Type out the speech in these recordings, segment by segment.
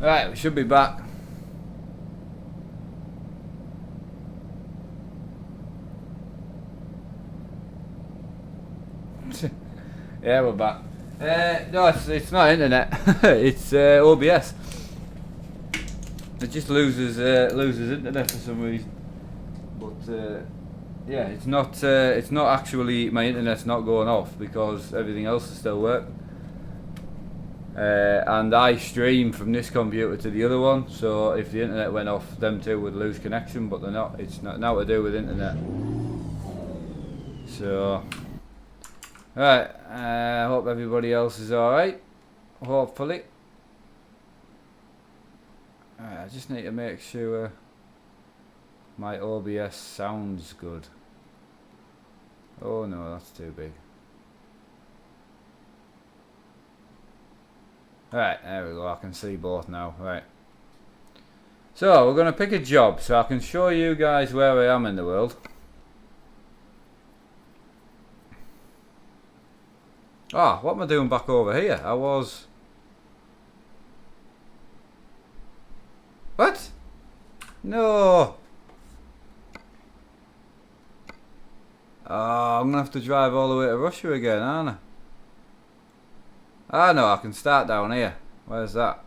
Right, we should be back. Yeah, we're back. No, it's not internet. It's OBS. It just loses internet for some reason. But yeah, it's not actually, my internet's not going off because everything else is still working. And I stream from this computer to the other one, so if the internet went off, them two would lose connection, but they're not. It's not to do with internet. So, right, I hope everybody else is alright, hopefully. Right, I just need to make sure my OBS sounds good. Oh no, that's too big. Right, there we go, I can see both now. Right. So, we're going to pick a job so I can show you guys where I am in the world. Ah, what am I doing back over here? I was... What? No! Oh, I'm going to have to drive all the way to Russia again, aren't I? Ah, no, I can start down here. Where's that?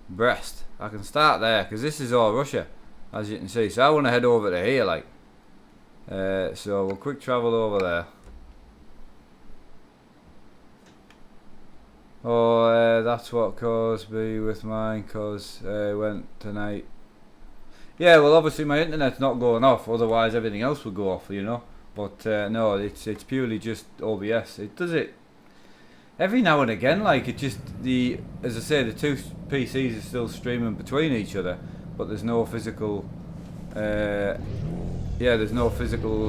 Brest. I can start there, because this is all Russia, as you can see. So I want to head over to here, like. So we'll quick travel over there. Oh, that's what caused me with mine, because I went tonight. Yeah, well, obviously my internet's not going off, otherwise everything else would go off, you know. But no, it's purely just OBS. It does it every now and again. Like it just as I say, the two PCs are still streaming between each other, but there's no physical. Yeah, there's no physical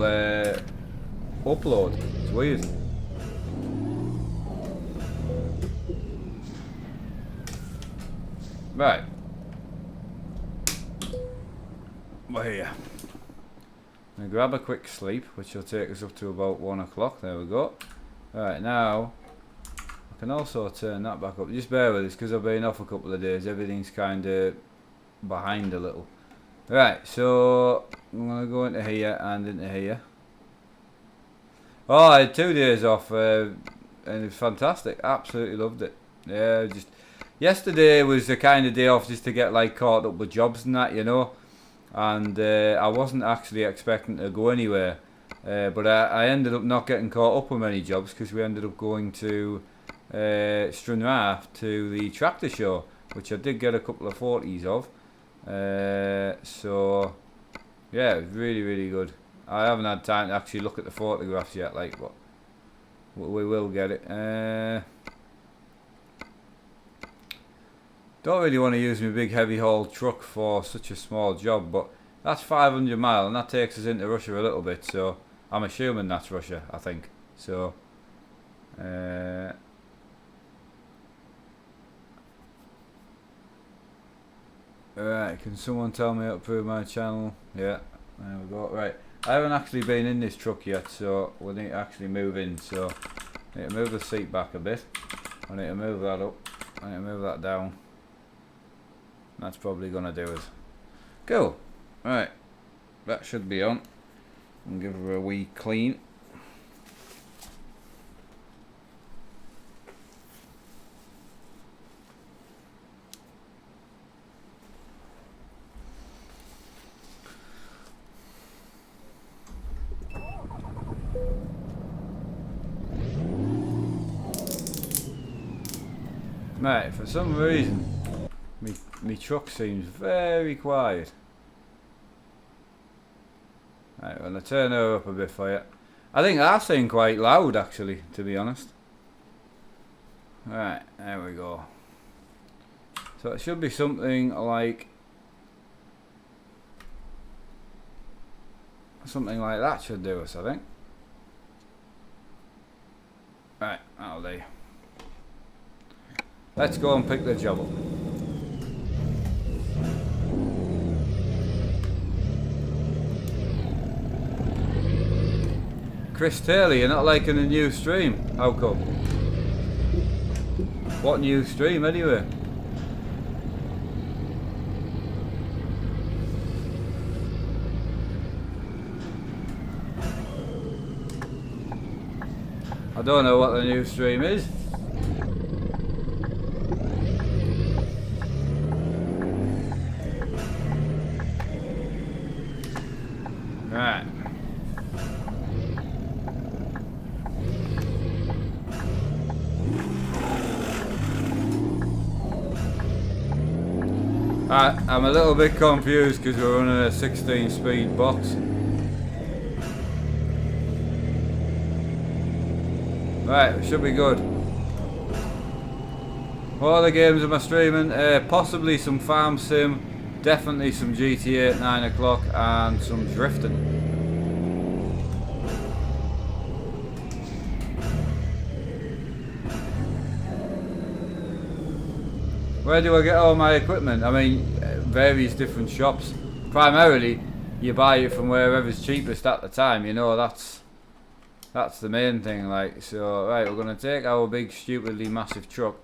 upload. It's weird. Right. We're here. I'm going to grab a quick sleep, which will take us up to about 1 o'clock. There we go. Right, now, I can also turn that back up. Just bear with us, because I've been off a couple of days. Everything's kind of behind a little. Right, so, I'm going to go into here and into here. Oh, I had 2 days off, and it was fantastic. Absolutely loved it. Yeah, just... Yesterday was the kind of day off just to get, like, caught up with jobs and that, you know. And I wasn't actually expecting to go anywhere, but I ended up not getting caught up with many jobs because we ended up going to Stranraer to the tractor show, which I did get a couple of 40s of. So yeah, it was really good. I haven't had time to actually look at the photographs yet, like, but we will get it. Don't really want to use my big heavy haul truck for such a small job, but that's 500 miles and that takes us into Russia a little bit, so I'm assuming that's Russia, I think. So right, can someone tell me how to improve my channel? Yeah, there we go. Right, I haven't actually been in this truck yet, so we need to actually move in. So I need to move the seat back a bit. I need to move that up. I need to move that down. That's probably gonna do it. Cool. Right, that should be on. And give her a wee clean. Right, for some reason my truck seems very quiet. Right, well, I'll turn her up a bit for you. I think I seem quite loud, actually, to be honest. Right, there we go. So it should be something like... something like that should do us, I think. Right, that'll do. Let's go and pick the job up. Chris Taylor, you're not liking the new stream. How come? What new stream anyway? I don't know what the new stream is. Right. I'm a little bit confused because we're running a 16 speed box. Right, it should be good. What other games am I streaming? Possibly some Farm Sim, definitely some GTA at 9 o'clock and some drifting. Where do I get all my equipment? I mean, various different shops. Primarily, you buy it from wherever's cheapest at the time, you know, that's the main thing, like. So, right, we're going to take our big, stupidly massive truck.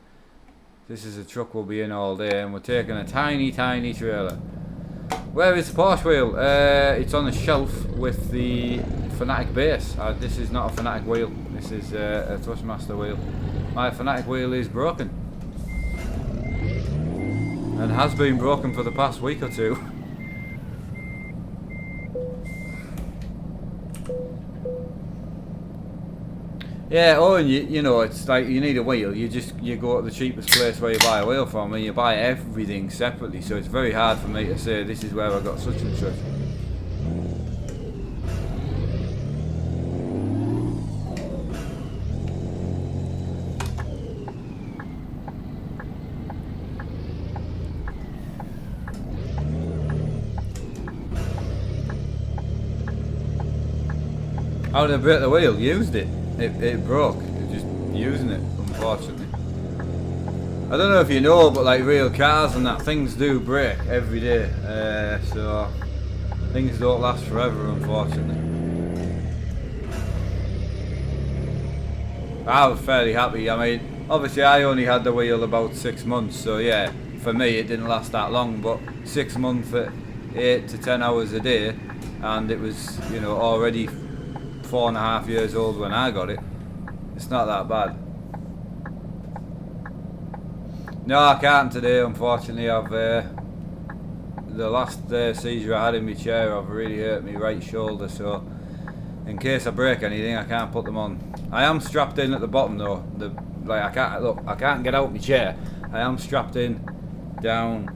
This is a truck we'll be in all day, and we're taking a tiny, tiny trailer. Where is the Porsche wheel? It's on the shelf with the Fanatic base. This is not a Fanatic wheel, this is a Thrustmaster wheel. My Fanatic wheel is broken. And has been broken for the past week or two. Yeah, oh, and you know, it's like you need a wheel. You go to the cheapest place where you buy a wheel from, and you buy everything separately. So it's very hard for me to say this is where I got such and such. How did I break the wheel? Used it. It broke. Just using it, unfortunately. I don't know if you know, but like real cars and that, things do break every day. So things don't last forever, unfortunately. I was fairly happy. I mean, obviously I only had the wheel about 6 months, so yeah, for me it didn't last that long. But 6 months at 8 to 10 hours a day, and it was, you know, already 4.5 years old when I got it. It's not that bad. No, I can't today, unfortunately. I've the last seizure I had in my chair, I've really hurt my right shoulder, so in case I break anything, I can't put them on. I am strapped in at the bottom though. I can't get out of my chair. I am strapped in down.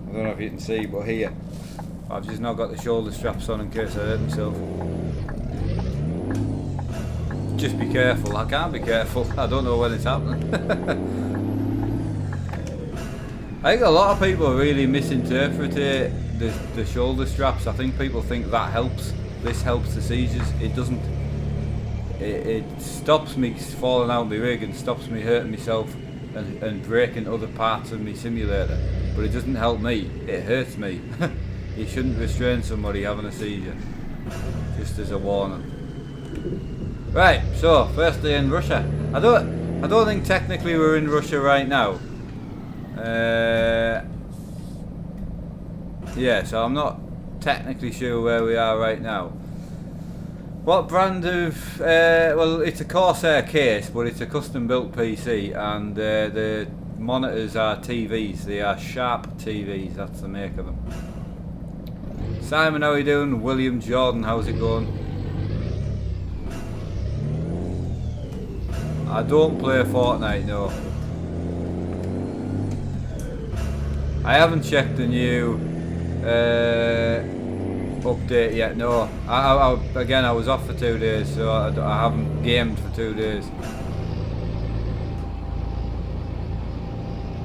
I don't know if you can see, but here. I've just not got the shoulder straps on in case I hurt myself. Just be careful. I can't be careful. I don't know when it's happening. I think a lot of people really misinterpret the shoulder straps. I think people think that helps. This helps the seizures. It doesn't. It stops me falling out of my rig and stops me hurting myself and breaking other parts of my simulator. But it doesn't help me. It hurts me. You shouldn't restrain somebody having a seizure. Just as a warning. Right, so first day in Russia. I don't think technically we're in Russia right now. Yeah, so I'm not technically sure where we are right now. What brand of well, it's a Corsair case, but it's a custom built PC, and the monitors are TVs. They are Sharp TVs. That's the make of them. Simon, how are you doing? William, Jordan, how's it going? I don't play Fortnite, no. I haven't checked the new update yet, no. Again, I was off for 2 days, so I haven't gamed for 2 days.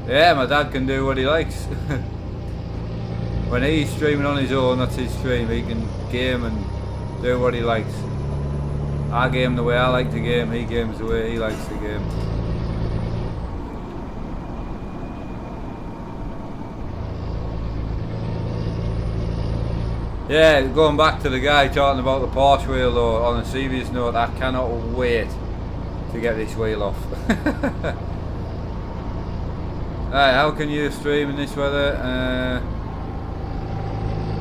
Yeah, my dad can do what he likes. When he's streaming on his own, that's his stream. He can game and do what he likes. I game the way I like to game, he games the way he likes to game. Yeah, going back to the guy talking about the Porsche wheel though, on a serious note, I cannot wait to get this wheel off. Right, how can you stream in this weather?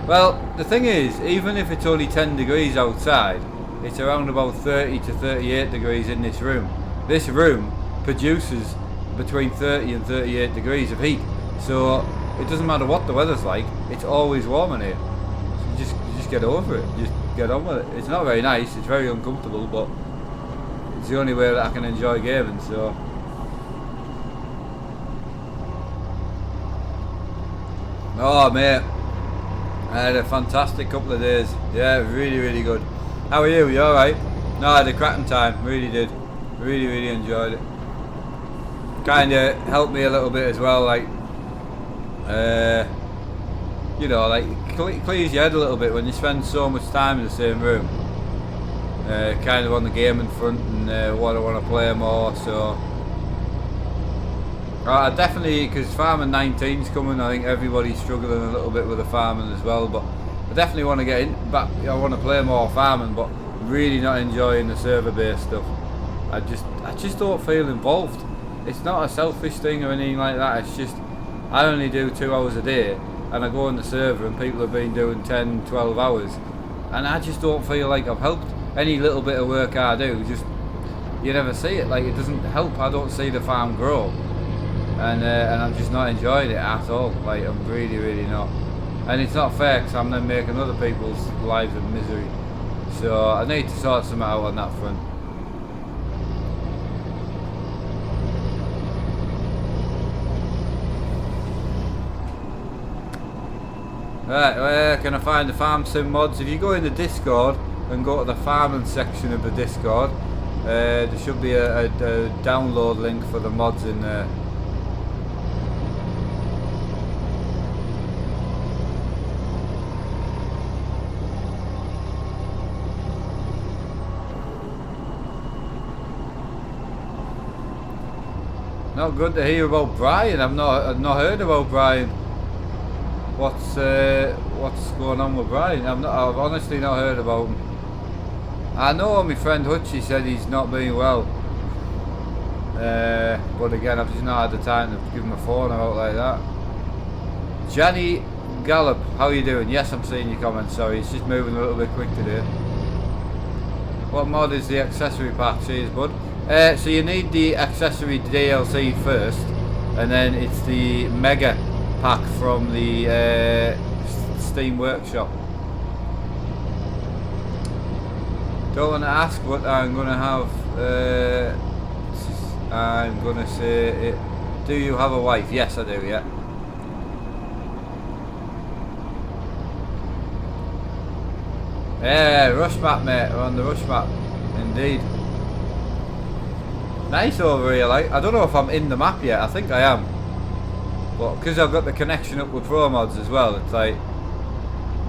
Well, the thing is, even if it's only 10 degrees outside, it's around about 30 to 38 degrees in this room. This room produces between 30 and 38 degrees of heat, so it doesn't matter what the weather's like, it's always warm in here. So you just get over it, just get on with it. It's not very nice, it's very uncomfortable, but it's the only way that I can enjoy gaming, so. Oh mate, I had a fantastic couple of days. Yeah, really, really good. How are you? You alright? No, I had a cracking time. Really did. Really, really enjoyed it. Kinda helped me a little bit as well, like, you know, like, clears your head a little bit when you spend so much time in the same room. Kind of on the gaming front and what I want to play more, so. I definitely, because Farming 19's coming, I think everybody's struggling a little bit with the farming as well, but I definitely want to get in back. I want to play more farming, but really not enjoying the server-based stuff. I just don't feel involved. It's not a selfish thing or anything like that. It's just I only do 2 hours a day, and I go on the server and people have been doing 10, 12 hours, and I just don't feel like I've helped. Any little bit of work I do, just you never see it. Like, it doesn't help. I don't see the farm grow. And I'm just not enjoying it at all. Like, I'm really, really not. And it's not fair because I'm then making other people's lives a misery. So I need to sort something out on that front. Right, where can I find the farm sim mods? If you go in the Discord and go to the farming section of the Discord, there should be a download link for the mods in there. Not good to hear about Brian. I've not heard about Brian. What's going on with Brian? I've honestly not heard about him. I know my friend Hutchie said he's not being well. But again, I've just not had the time to give him a phone out like that. Johnny Gallup, how are you doing? Yes, I'm seeing your comments. Sorry, it's just moving a little bit quick today. What mod is the accessory pack? Cheers, bud. So you need the accessory DLC first, and then it's the mega pack from the Steam Workshop. Don't want to ask what I'm going to have. I'm going to say it. Do you have a wife? Yes, I do, yeah. Yeah, RUSMAP, mate. We're on the RUSMAP. Indeed. Nice over here, like. I don't know if I'm in the map yet. I think I am. But because I've got the connection up with Pro Mods as well, it's like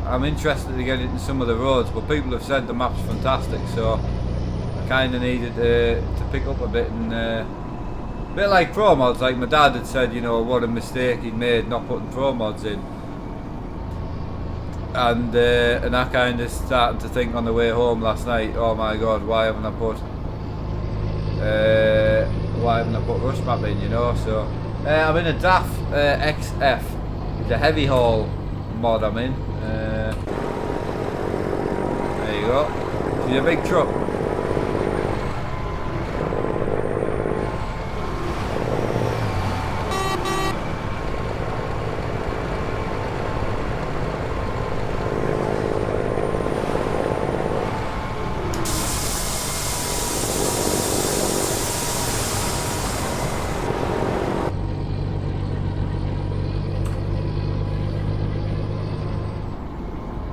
I'm interested to get into some of the roads, but people have said the map's fantastic, so I kind of needed to pick up a bit, and a bit like Pro Mods. Like my dad had said, you know, what a mistake he'd made not putting Pro Mods in, and I kind of started to think on the way home last night, oh my god, why haven't I put RUSMAP in, you know? So I'm in a DAF XF, the heavy haul mod I'm in. There you go. See a big truck.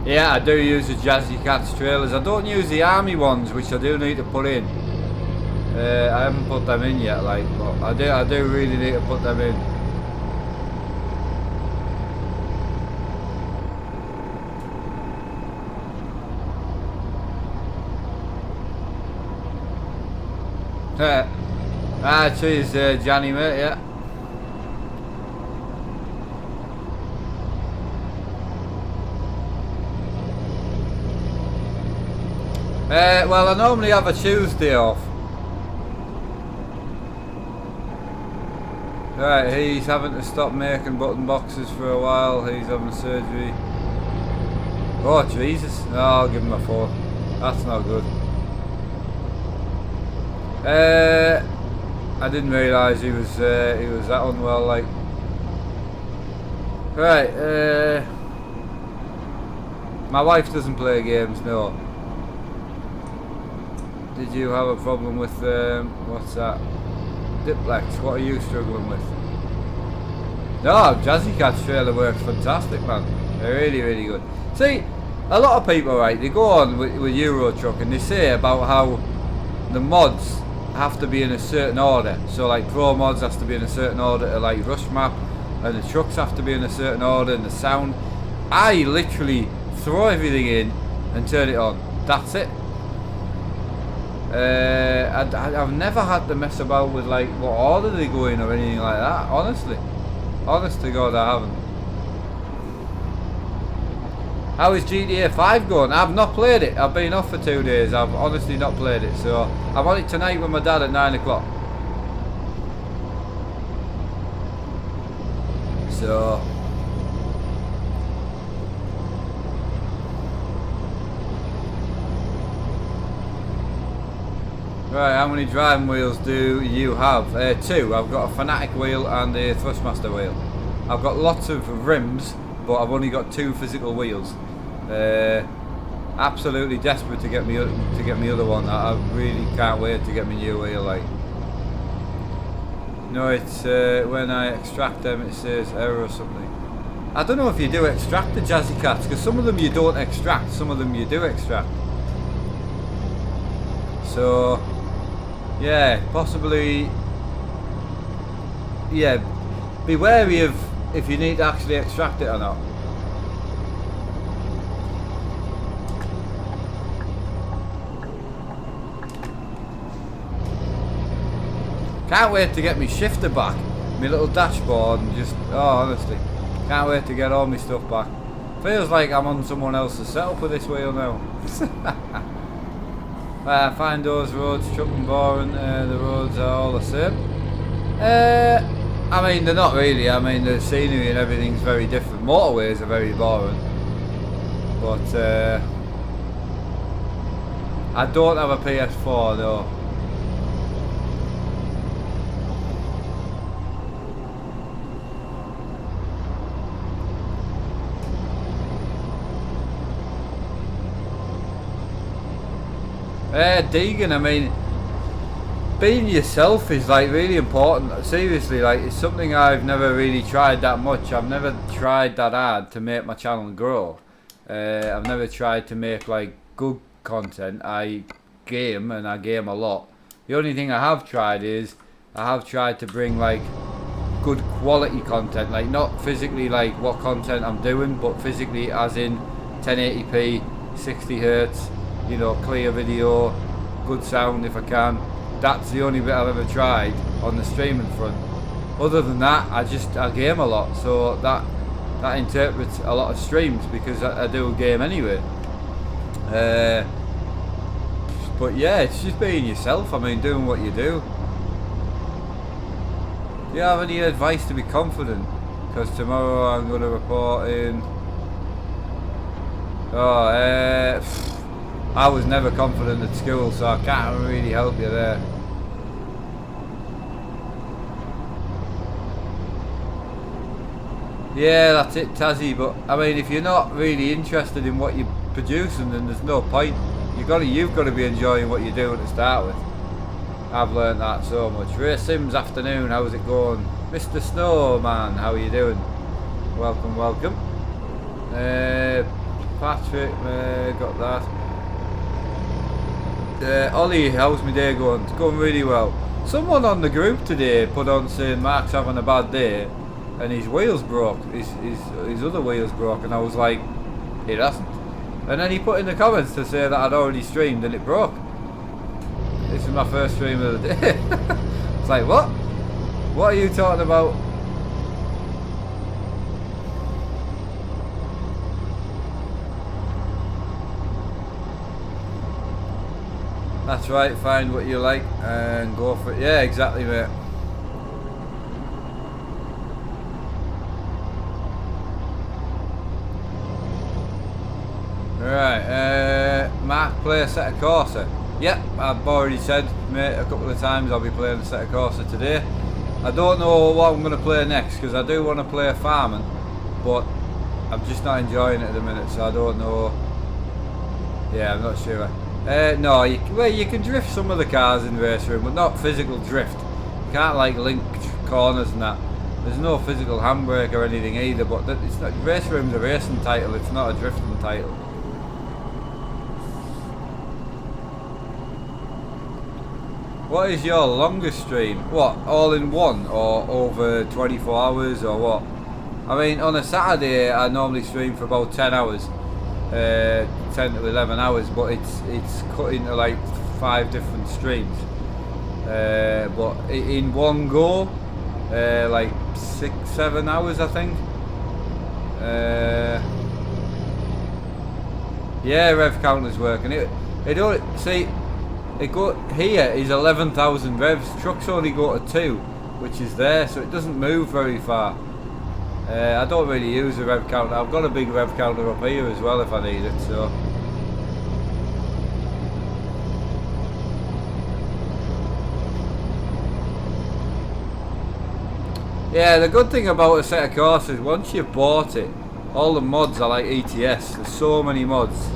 Yeah, I do use the Jazzy Cats trailers. I don't use the army ones, which I do need to put in. I haven't put them in yet, like, but I do really need to put them in. Cheers, Johnny, mate. Yeah. Well, I normally have a Tuesday off. Right, he's having to stop making button boxes for a while. He's having surgery. Oh Jesus! No, I'll give him a 4. That's not good. I didn't realise he was that unwell. Like, right. My wife doesn't play games. No. Did you have a problem with what's that? Diplex. What are you struggling with? No, Jazzy Cat's trailer works fantastic, man. They're really, really good. See, a lot of people, right, they go on with Euro Truck and they say about how the mods have to be in a certain order. So like Pro mods has to be in a certain order to like RUSMAP, and the trucks have to be in a certain order, and the sound. I literally throw everything in and turn it on. That's it. I've never had to mess about with like what order they go in or anything like that, honestly. Honest to God, I haven't. How is GTA 5 going? I've not played it. I've been off for 2 days. I've honestly not played it. So I'm on it tonight with my dad at 9 o'clock. So right, how many driving wheels do you have? 2. I've got a Fanatic wheel and a Thrustmaster wheel. I've got lots of rims, but I've only got 2 physical wheels. Absolutely desperate to get me other one. I really can't wait to get my new wheel. Like, no, it's when I extract them, it says error or something. I don't know if you do extract the Jazzy Cats, because some of them you don't extract, some of them you do extract. So yeah, possibly. Yeah, be wary of if you need to actually extract it or not. Can't wait to get my shifter back, my little dashboard, and just, oh, honestly, can't wait to get all my stuff back. Feels like I'm on someone else's setup with this wheel now. I find those roads truck and boring. The roads are all the same. I mean, they're not really. I mean, the scenery and everything's very different. Motorways are very boring. But I don't have a PS4 though. Deegan, I mean, being yourself is like really important. Seriously, like, it's something I've never really tried that much. I've never tried that hard to make my channel grow. I've never tried to make like good content. I game, and I game a lot. The only thing I have tried is I have tried to bring like good quality content, like not physically like what content I'm doing, but physically as in 1080p, 60 hertz, you know, clear video, good sound if I can. That's the only bit I've ever tried on the streaming front. Other than that, I game a lot, so that interprets a lot of streams because I do a game anyway. But yeah, it's just being yourself. I mean, doing what you do. Do you have any advice to be confident? Because tomorrow I'm going to report in. I was never confident at school, so I can't really help you there. Yeah, that's it, Tazzy. But I mean, if you're not really interested in what you're producing, then there's no point. You've got to be enjoying what you're doing to start with. I've learned that so much. Ray Sims, afternoon. How's it going, Mr. Snowman? How are you doing? Welcome, welcome. Patrick, got that. Ollie, how's my day going? It's going really well. Someone on the group today put on saying Mark's having a bad day and his wheels broke, his other wheels broke, and I was like, it hasn't. And then he put in the comments to say that I'd already streamed and it broke. This is my first stream of the day. It's like, what? What are you talking about? That's right, find what you like and go for it. Yeah, exactly, mate. play a set of Corsa. Yep, I've already said, mate, a couple of times I'll be playing a set of Corsa today. I don't know what I'm going to play next, because I do want to play farming, but I'm just not enjoying it at the minute, so I don't know. Yeah, I'm not sure. No, you can drift some of the cars in Race Room, but not physical drift. You can't like link corners and that. There's no physical handbrake or anything either, but it's not, Race Room's a racing title, it's not a drifting title. What is your longest stream? What, all in one, or over 24 hours, or what? I mean, on a Saturday I normally stream for about 10 hours. 10 to 11 hours, but it's cut into like 5 different streams. But in one go, like 6-7 hours, I think. Yeah, rev counter's working. It don't see. It go here is 11,000 revs. Trucks only go to 2, which is there, so it doesn't move very far. I don't really use a rev counter. I've got a big rev counter up here as well if I need it. So. Yeah, the good thing about a set of Corsa is once you've bought it, all the mods are like ETS. There's so many mods.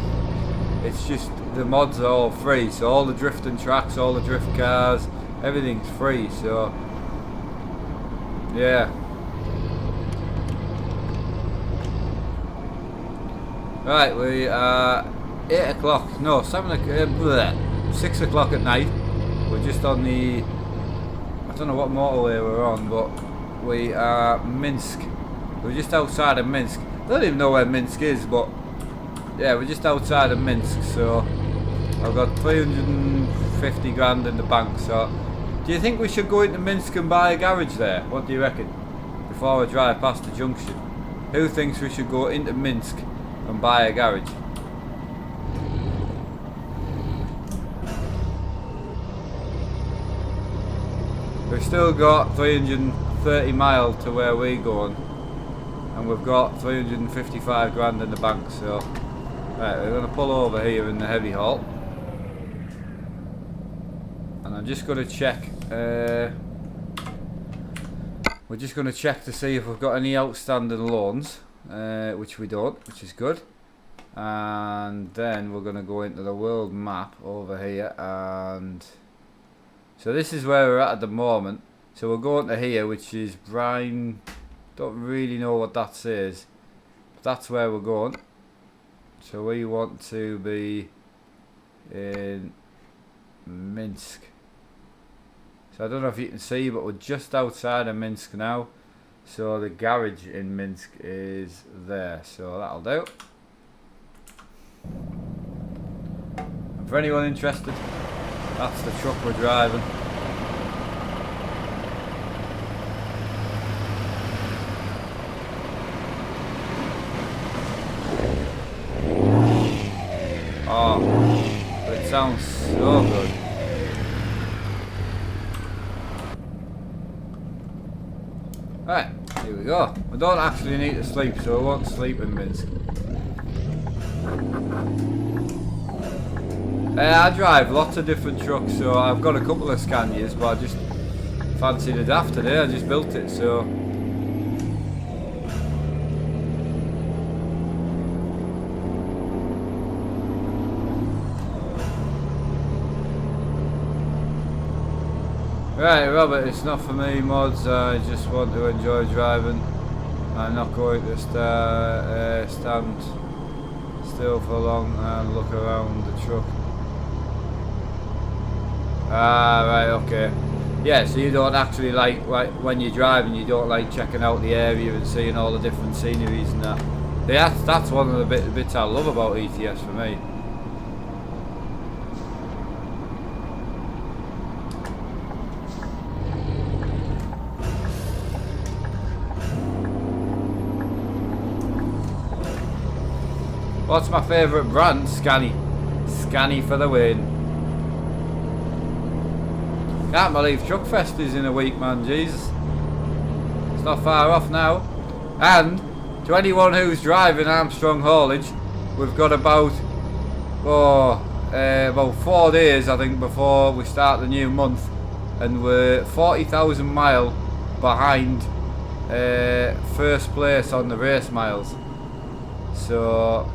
It's just the mods are all free. So all the drifting tracks, all the drift cars, everything's free. So yeah. Right, we are 8 o'clock. No, 6 o'clock at night. We're just on the. I don't know what motorway we're on, but. We are Minsk. We're just outside of Minsk. I don't even know where Minsk is, but yeah, we're just outside of Minsk. So I've got 350 grand in the bank. So do you think we should go into Minsk and buy a garage there? What do you reckon? Before I drive past the junction, who thinks we should go into Minsk and buy a garage? We've still got 330 miles to where we're going, and we've got 355 grand in the bank. So right, we're going to pull over here in the heavy haul, and I'm just going to check. We're just going to check to see if we've got any outstanding loans, which we don't, which is good. And then we're going to go into the world map over here, and so this is where we're at the moment. So we're going to here, which is Brian. Don't really know what that says, but that's where we're going. So we want to be in Minsk. So I don't know if you can see, but we're just outside of Minsk now. So the garage in Minsk is there. So that'll do. And for anyone interested, that's the truck we're driving. Oh, but it sounds so good. Right, here we go. We don't actually need to sleep, so we won't sleep in Minsk. I drive lots of different trucks, so I've got a couple of Scanias, but I just fancied a DAF today. I just built it, so. Right, Robert, it's not for me, mods. I just want to enjoy driving. I'm not going to stand still for long and look around the truck. Ah, right, okay. Yeah, so you don't actually like when you're driving, you don't like checking out the area and seeing all the different sceneries and that. Yeah, that's one of the bits I love about ETS for me. What's my favourite brand? Scani. Scani for the win. Can't believe Truckfest is in a week, man. Jesus. It's not far off now. And to anyone who's driving Armstrong haulage, we've got about about 4 days I think before we start the new month, and we're 40,000 miles behind first place on the race miles. So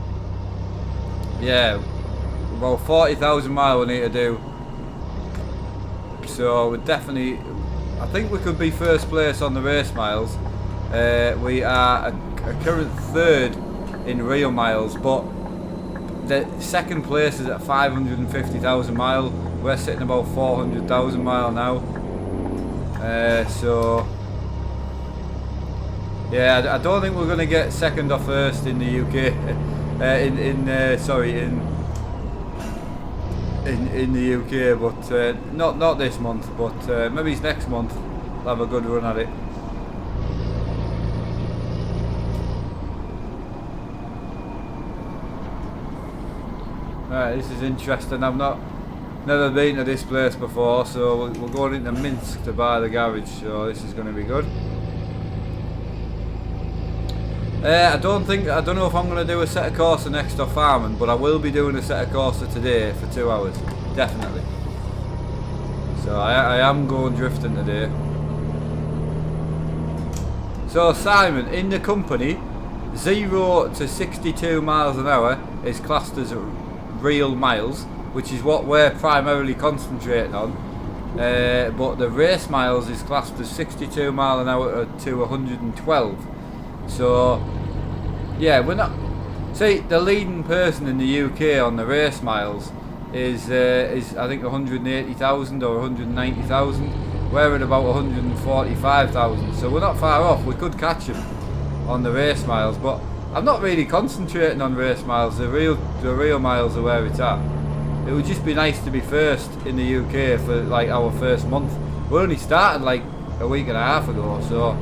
yeah, about 40,000 miles we need to do. So we're definitely, I think we could be first place on the race miles. We are a current third in real miles, but the second place is at 550,000 miles. We're sitting about 400,000 miles now. So yeah, I don't think we're going to get second or first in the UK. In the UK, but not this month. But maybe it's next month. We'll have a good run at it. Right, this is interesting. I've never been to this place before, so we're going into Minsk to buy the garage. So this is going to be good. I don't know if I'm going to do a set of course next or farming, but I will be doing a set of course today for 2 hours, definitely. So I am going drifting today. So Simon, in the company, 0 to 62 miles an hour is classed as real miles, which is what we're primarily concentrating on. But the race miles is classed as 62 mile an hour to 112. So yeah, we're not. See, the leading person in the UK on the race miles is I think 180,000 or 190,000. We're at about 145,000, so we're not far off. We could catch him on the race miles, but I'm not really concentrating on race miles. The real miles are where it's at. It would just be nice to be first in the UK for like our first month. We only started like a week and a half ago, so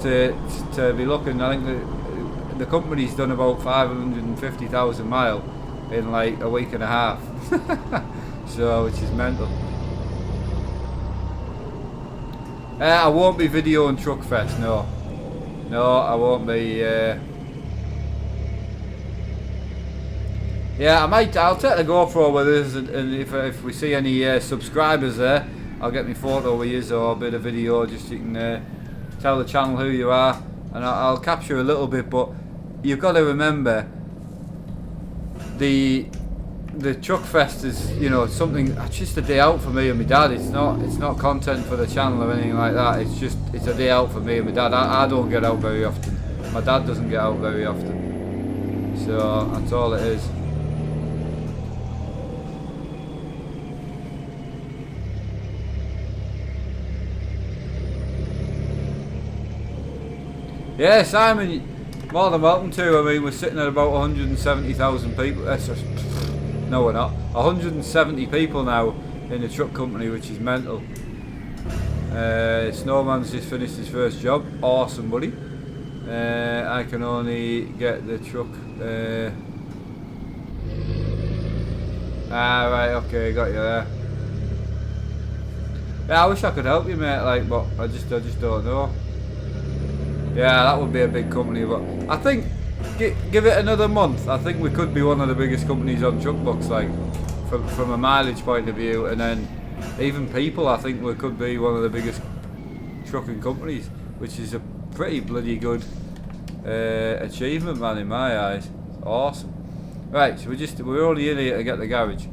to be looking, I think the company's done about 550,000 miles in like a week and a half. So, which is mental. I won't be videoing Truckfest, no, I won't be. Yeah, I'll take the GoPro with us, and if we see any subscribers there, I'll get my photo with you or a bit of video, just so you can tell the channel who you are, and I'll capture a little bit. But you've got to remember, the Truckfest is, you know, something. It's just a day out for me and my dad. It's not content for the channel or anything like that. It's a day out for me and my dad. I don't get out very often. My dad doesn't get out very often. So that's all it is. Yeah, Simon, more than welcome to. I mean, we're sitting at about 170,000 people. No, we're not. 170 people now in the truck company, which is mental. Snowman's just finished his first job. Awesome, buddy. I can only get the truck. Right, okay, got you there. Yeah, I wish I could help you, mate. Like, but I just don't know. Yeah, that would be a big company, but I think give it another month. I think we could be one of the biggest companies on truck books, like from a mileage point of view, and then even people. I think we could be one of the biggest trucking companies, which is a pretty bloody good achievement, man, in my eyes. Awesome. Right, so we're only in here to get the garage.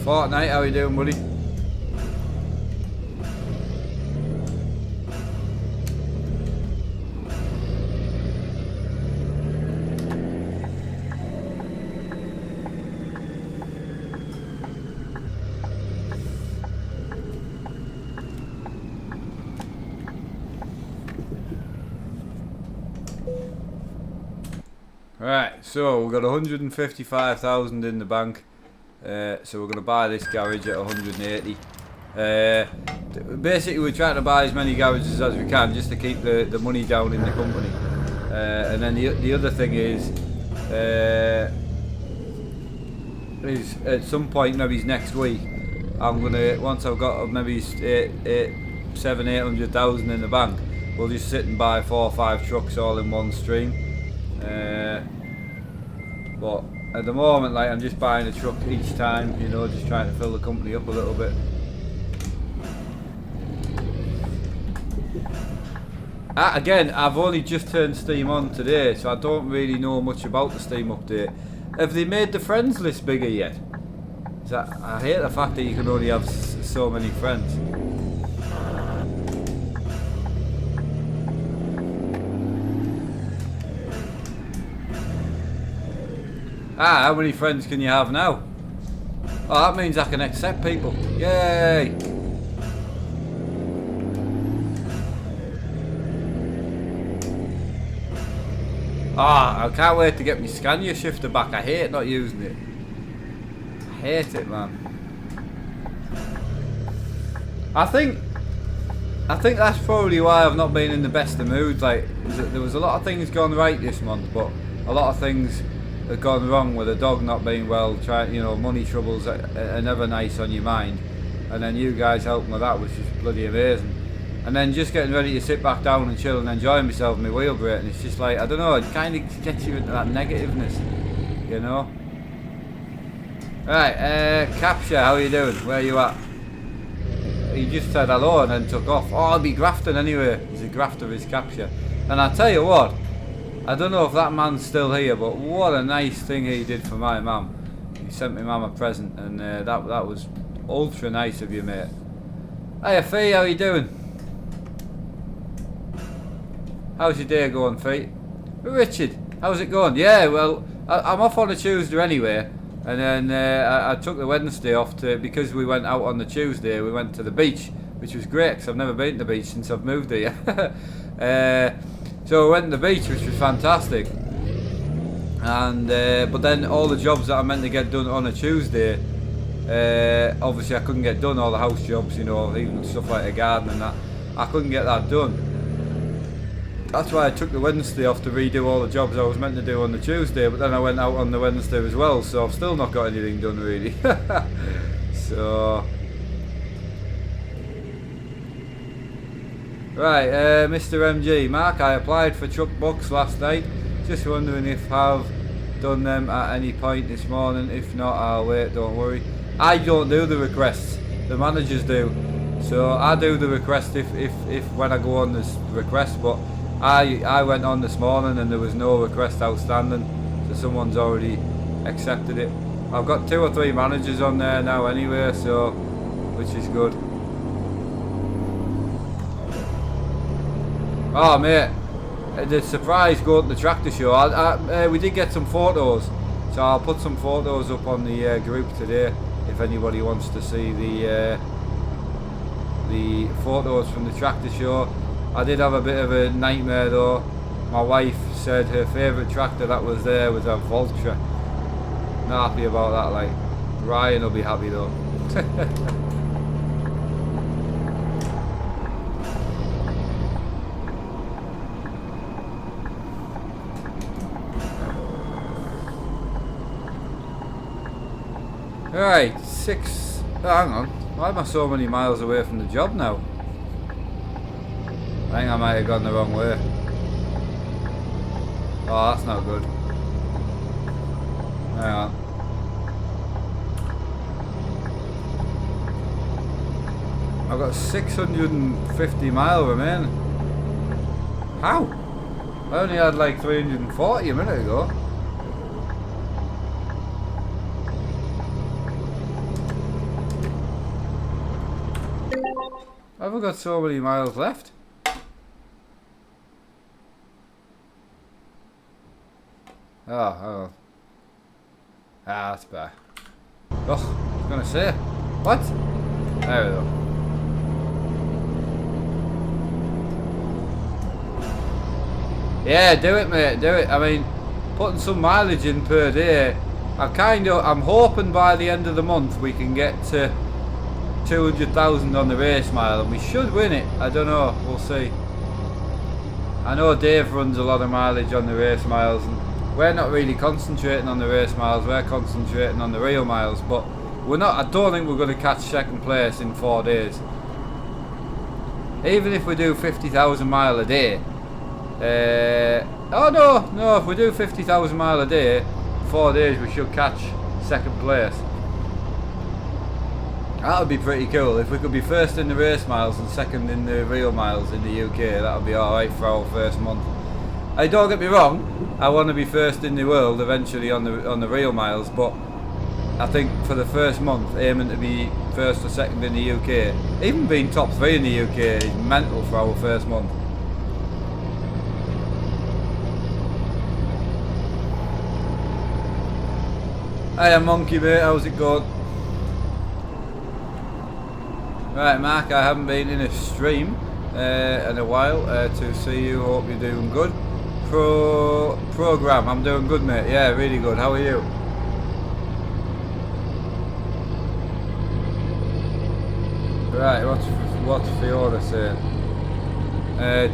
Fortnite, how you doing, buddy? Right, so we've got 155,000 in the bank. So we're going to buy this garage at 180. Basically, we're trying to buy as many garages as we can just to keep the money down in the company. And then the other thing is at some point, maybe next week, I'm gonna, once I've got maybe 700,000-800,000 in the bank, we'll just sit and buy 4 or 5 trucks all in one stream. But at the moment, like, I'm just buying a truck each time, you know, just trying to fill the company up a little bit. Again, I've only just turned Steam on today, so I don't really know much about the Steam update. Have they made the friends list bigger yet? I hate the fact that you can only have so many friends. How many friends can you have now? Oh, that means I can accept people. Yay! I can't wait to get my Scania shifter back. I hate not using it. I hate it, man. I think that's probably why I've not been in the best of moods. Like, there was a lot of things gone right this month, but a lot of things have gone wrong with the dog not being well. You know, money troubles are never nice on your mind, and then you guys helping with that, which is bloody amazing. And then just getting ready to sit back down and chill and enjoy myself in my wheel brake, and it's just like, I don't know, it kind of gets you into that negativeness, you know. Right, Capture, how are you doing? Where are you at? He just said hello and then took off. Oh, I'll be grafting anyway. He's a grafter, his Capture. And I tell you what, I don't know if that man's still here, but what a nice thing he did for my mum. He sent my mum a present, and that was ultra nice of you, mate. Hiya, Fee, how are you doing? How's your day going, Fee? Richard, how's it going? Yeah, well, I'm off on a Tuesday anyway, and then I took the Wednesday off because we went out on the Tuesday. We went to the beach, which was great because I've never been to the beach since I've moved here. So we went to the beach, which was fantastic. And but then all the jobs that I meant to get done on a Tuesday, obviously I couldn't get done. All the house jobs, you know, even stuff like the garden and that, I couldn't get that done. That's why I took the Wednesday off to redo all the jobs I was meant to do on the Tuesday, but then I went out on the Wednesday as well, so I've still not got anything done really. So right, Mr. MG, Mark, I applied for truck books last night. Just wondering if I've done them at any point this morning. If not, I'll wait, don't worry. I don't do the requests, the managers do. So I do the request if when I go on this request, but I went on this morning and there was no request outstanding, so someone's already accepted it. I've got 2 or 3 managers on there now anyway, so which is good. Oh mate, the surprise going to the tractor show. We did get some photos, so I'll put some photos up on the group today if anybody wants to see the photos from the tractor show. I did have a bit of a nightmare though. My wife said her favourite tractor that was there was a Voltra. Not happy about that, like. Ryan will be happy though. Right, 6. Hang on. Why am I so many miles away from the job now? I think I might have gone the wrong way. Oh, that's not good. Hang on. I've got 650 mile remaining. How? I only had like 340 a minute ago. Have I got so many miles left? Oh. That's bad. Oh, I was gonna say. What? There we go. Yeah, do it, mate, do it. I mean, putting some mileage in per day, I'm hoping by the end of the month we can get to 200,000 on the race mile, and we should win it. I don't know, we'll see. I know Dave runs a lot of mileage on the race miles, and we're not really concentrating on the race miles, we're concentrating on the real miles, but I don't think we're going to catch second place in 4 days. even if we do 50,000 mile a day, oh no, if we do 50,000 mile a day, 4 days we should catch second place. That would be pretty cool if we could be first in the race miles and second in the real miles in the UK. That would be alright for our first month. Hey, don't get me wrong, I want to be first in the world eventually on the real miles, but I think for the first month, aiming to be first or second in the UK, even being top 3 in the UK is mental for our first month. Hiya Monkey mate, how's it going? Right Mark, I haven't been in a stream in a while to see you, hope you're doing good. Program, I'm doing good mate, yeah, really good, how are you? Right, what's Fiona saying?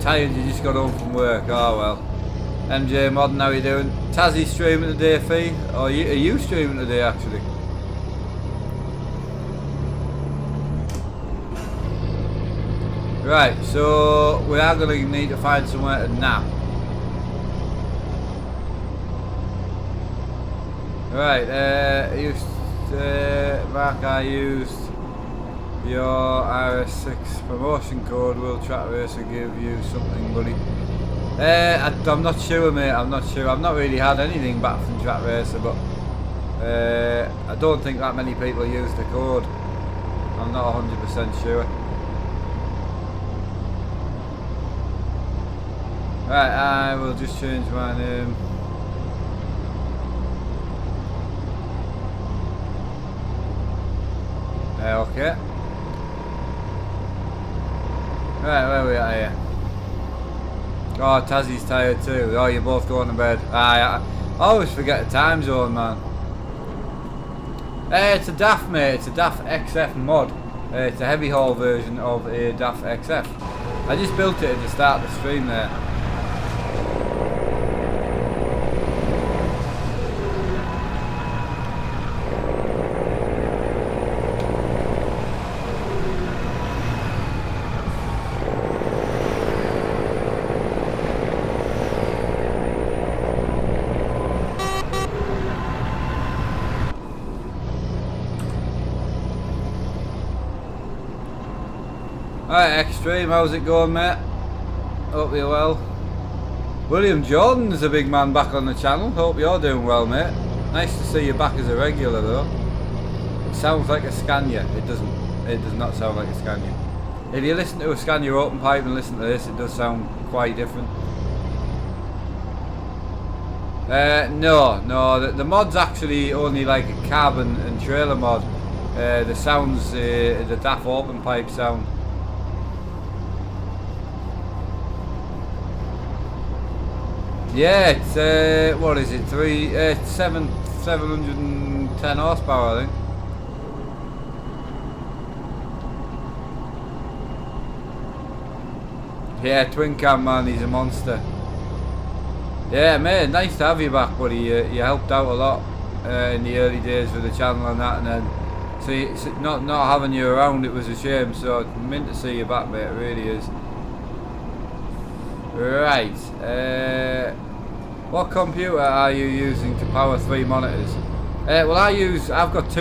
Tired, you just got home from work, oh well. MJ Modern, how you doing? Tazzy streaming today, Fee? Or are you streaming today actually? Right, so we are going to need to find somewhere to nap. Right, Mark, I used your RS6 promotion code. Will Track Racer give you something, buddy? I'm not sure, mate. I'm not sure. I've not really had anything back from Track Racer, but I don't think that many people use the code. I'm not 100% sure. Right, I will just change my name. Okay. Right, where we at here? Oh, Tazzy's tired too. Oh, you're both going to bed. I always forget the time zone, man. It's a DAF, mate. It's a DAF XF mod. It's a heavy haul version of a DAF XF. I just built it at the start of the stream there. Alright, Extreme, how's it going, mate? Hope you're well. William Jordan's a big man back on the channel. Hope you're doing well, mate. Nice to see you back as a regular, though. It sounds like a Scania. It doesn't. It does not sound like a Scania. If you listen to a Scania open pipe and listen to this, it does sound quite different. No, the mod's actually only like a cab and trailer mod. The sounds, the DAF open pipe sound. Yeah, it's what is it? 710 horsepower, I think. Yeah, twin cam man, he's a monster. Yeah, mate, nice to have you back, buddy. You helped out a lot in the early days with the channel and that, and then not having you around, it was a shame. So I meant to see you back, mate. It really is. Right. What computer are you using to power 3 monitors? Well, I've got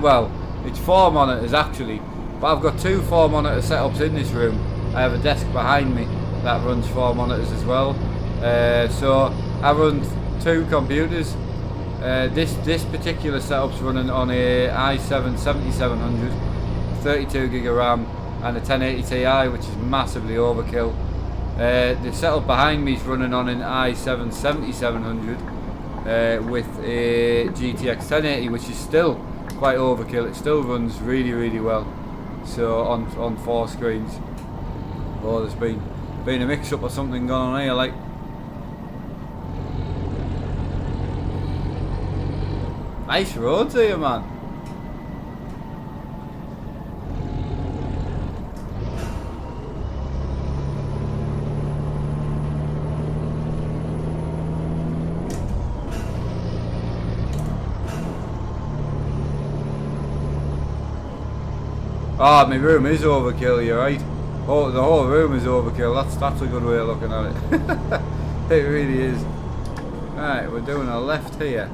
well, it's 4 monitors actually, but I've got 2 4 monitor setups in this room. I have a desk behind me that runs 4 monitors as well. So I run 2 computers. This particular setup's running on a i7 7700, 32 gig of RAM, and a 1080 Ti, which is massively overkill. The setup behind me is running on an i7 7700 with a GTX 1080, which is still quite overkill. It still runs really, really well. So on 4 screens. Oh, there's been a mix-up or something going on here, like. Nice roads here, man. Oh, my room is overkill, you're right. Oh, the whole room is overkill. That's a good way of looking at it. It really is. Right, we're doing a left here.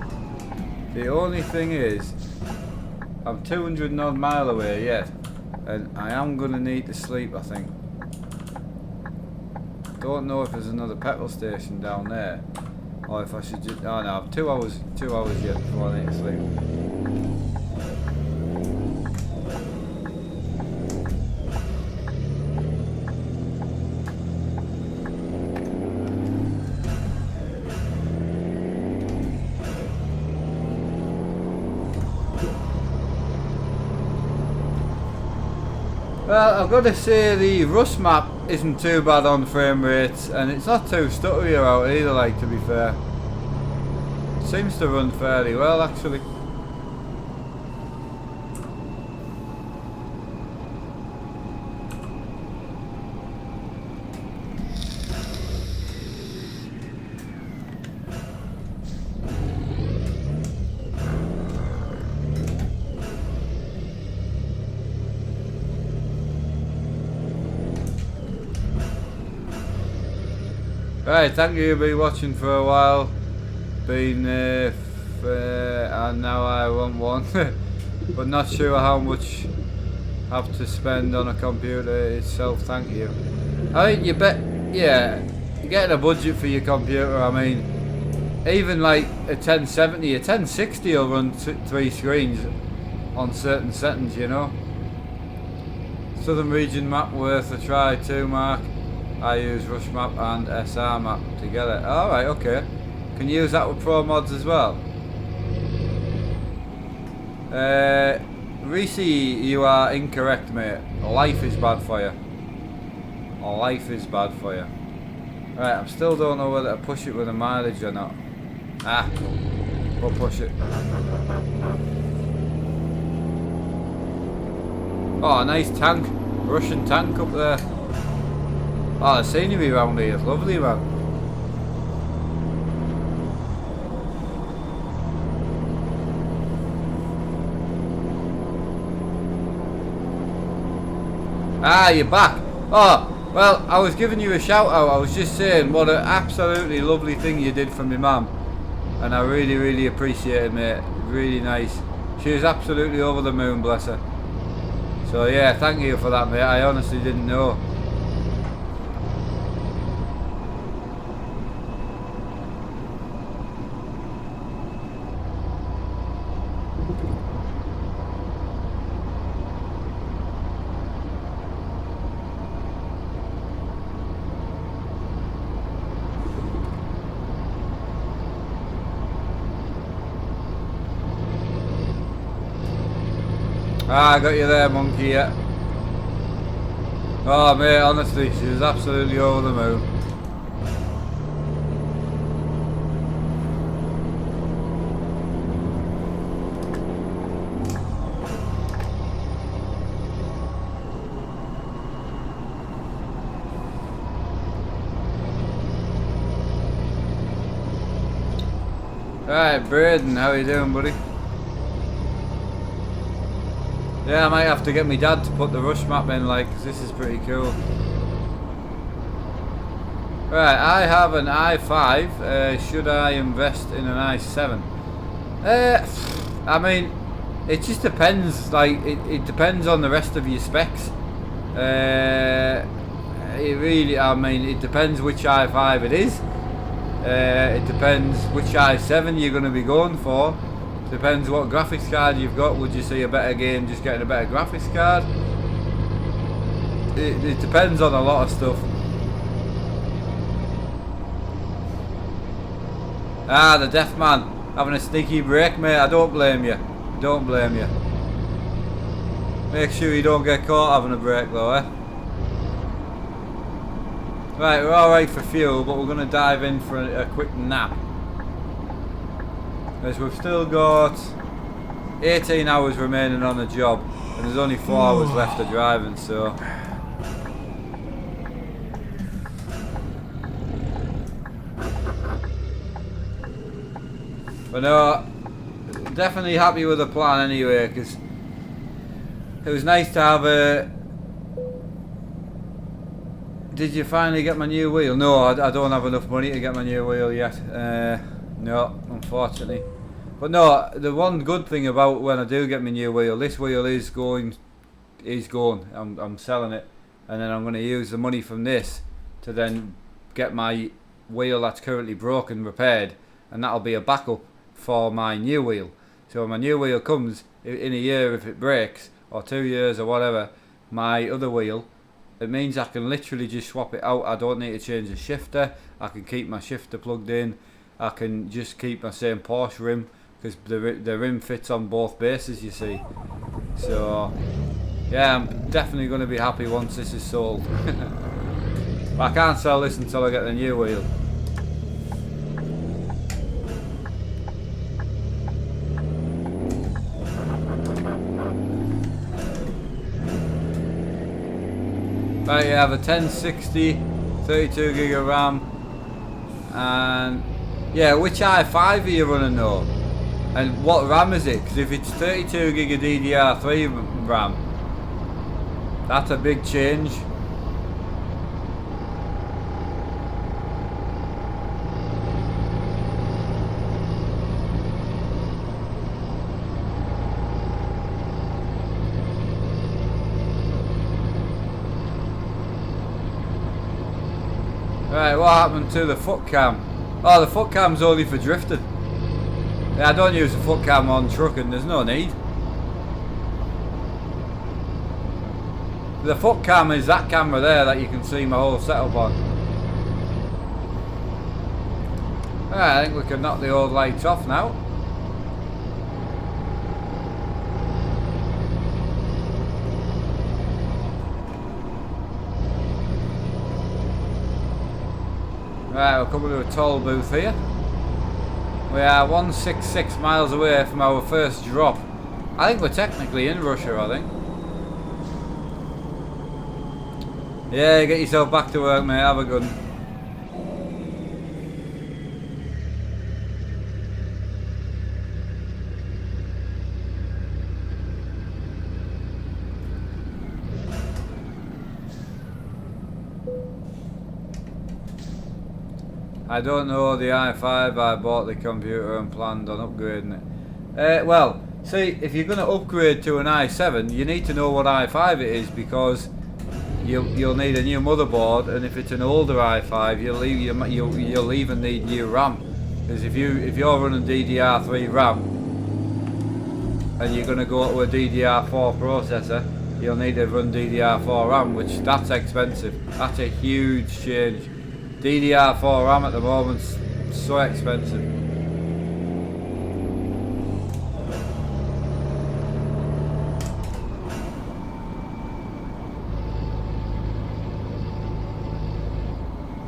The only thing is, I'm 200 and odd mile away yet, and I am gonna need to sleep, I think. Don't know if there's another petrol station down there, or if I should just. Oh no, I've 2 hours yet before I need to sleep. Well, I've got to say the RUSMAP isn't too bad on frame rates, and it's not too stuttery out either, like, to be fair. It seems to run fairly well, actually. Right, thank you, been watching for a while, and now I want one, but not sure how much I have to spend on a computer itself, thank you. I mean, you bet, yeah, you're getting a budget for your computer. I mean, even like a 1070, a 1060 will run 3 screens on certain settings, you know. Southern region map worth a try too, Mark. I use RUSMAP and SR map together. Alright, okay. Can you use that with Pro mods as well? Reese, you are incorrect, mate. Life is bad for you. Life is bad for you. Right, I still don't know whether to push it with a mileage or not. Ah, we'll push it. Oh, a nice tank. Russian tank up there. Oh, the scenery around here is lovely, man. Ah, you're back. Oh, well, I was giving you a shout out. I was just saying what an absolutely lovely thing you did for my mum. And I really, really appreciate it, mate. Really nice. She was absolutely over the moon, bless her. So yeah, thank you for that, mate. I honestly didn't know. Ah, I got you there, monkey, yeah. Oh, mate, honestly, she was absolutely over the moon. Right, Braden, how you doing, buddy? Yeah, I might have to get my dad to put the RUSMAP in, like, 'cause this is pretty cool. Right, I have an i5. Should I invest in an i7? I mean, it just depends. Like, it depends on the rest of your specs. It really, I mean, it depends which i5 it is. It depends which i7 you're going to be going for. Depends what graphics card you've got. Would you see a better game just getting a better graphics card? It depends on a lot of stuff. Ah, the deaf man having a sneaky break, mate. I don't blame you. Don't blame you. Make sure you don't get caught having a break though, eh? Right, we're alright for fuel, but we're going to dive in for a quick nap. As we've still got 18 hours remaining on the job, and there's only 4 hours left of driving, so. But no, definitely happy with the plan anyway, because it was nice to have Did you finally get my new wheel? No, I don't have enough money to get my new wheel yet. No, unfortunately. But no, the one good thing about when I do get my new wheel, this wheel is going. I'm selling it, and then I'm going to use the money from this to then get my wheel that's currently broken repaired, and that'll be a backup for my new wheel. So when my new wheel comes in a year, if it breaks, or 2 years or whatever, my other wheel, it means I can literally just swap it out. I don't need to change the shifter. I can keep my shifter plugged in. I can just keep my same Porsche rim, because the rim fits on both bases, you see. So yeah, I'm definitely going to be happy once this is sold. But I can't sell this until I get the new wheel. Right, you have a 1060, 32 gig of RAM, and yeah, which i5 are you running though? And what RAM is it? Because if it's 32 gig of DDR3 RAM, that's a big change. Right, what happened to the foot cam? Oh, the foot cam's only for drifting. Yeah, I don't use the foot cam on trucking, there's no need. The foot cam is that camera there that you can see my whole setup on. Right, I think we can knock the old lights off now. Right, we're coming to a toll booth here. We are 166 miles away from our first drop. I think we're technically in Russia, I think. Yeah, get yourself back to work, mate. Have a good one. I don't know the i5. I bought the computer and planned on upgrading it. Well, see, if you're going to upgrade to an i7, you need to know what i5 it is, because you'll need a new motherboard, and if it's an older i5, you'll even need new RAM. Because if you're running DDR3 RAM and you're going to go to a DDR4 processor, you'll need to run DDR4 RAM, which that's expensive. That's a huge change. DDR4 RAM at the moment's so expensive.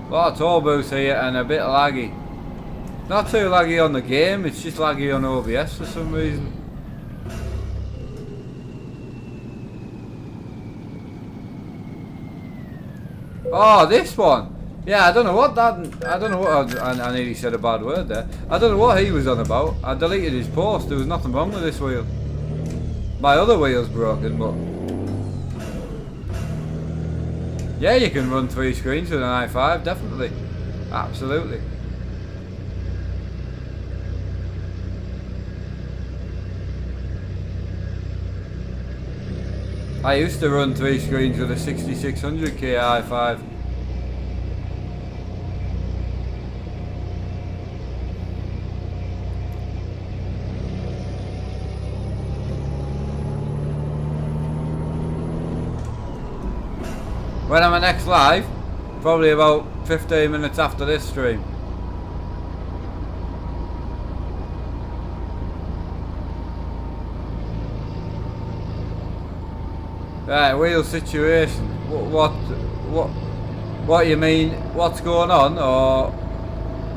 A lot of toll booths here and a bit laggy. Not too laggy on the game, it's just laggy on OBS for some reason. Oh, this one! Yeah, I don't know what I nearly said a bad word there. I don't know what he was on about. I deleted his post, there was nothing wrong with this wheel. My other wheel's broken, but yeah, you can run 3 screens with an i5, definitely. Absolutely. I used to run 3 screens with a 6600K i5. When am I next live? Probably about 15 minutes after this stream. Right, wheel situation. What you mean? What's going on, or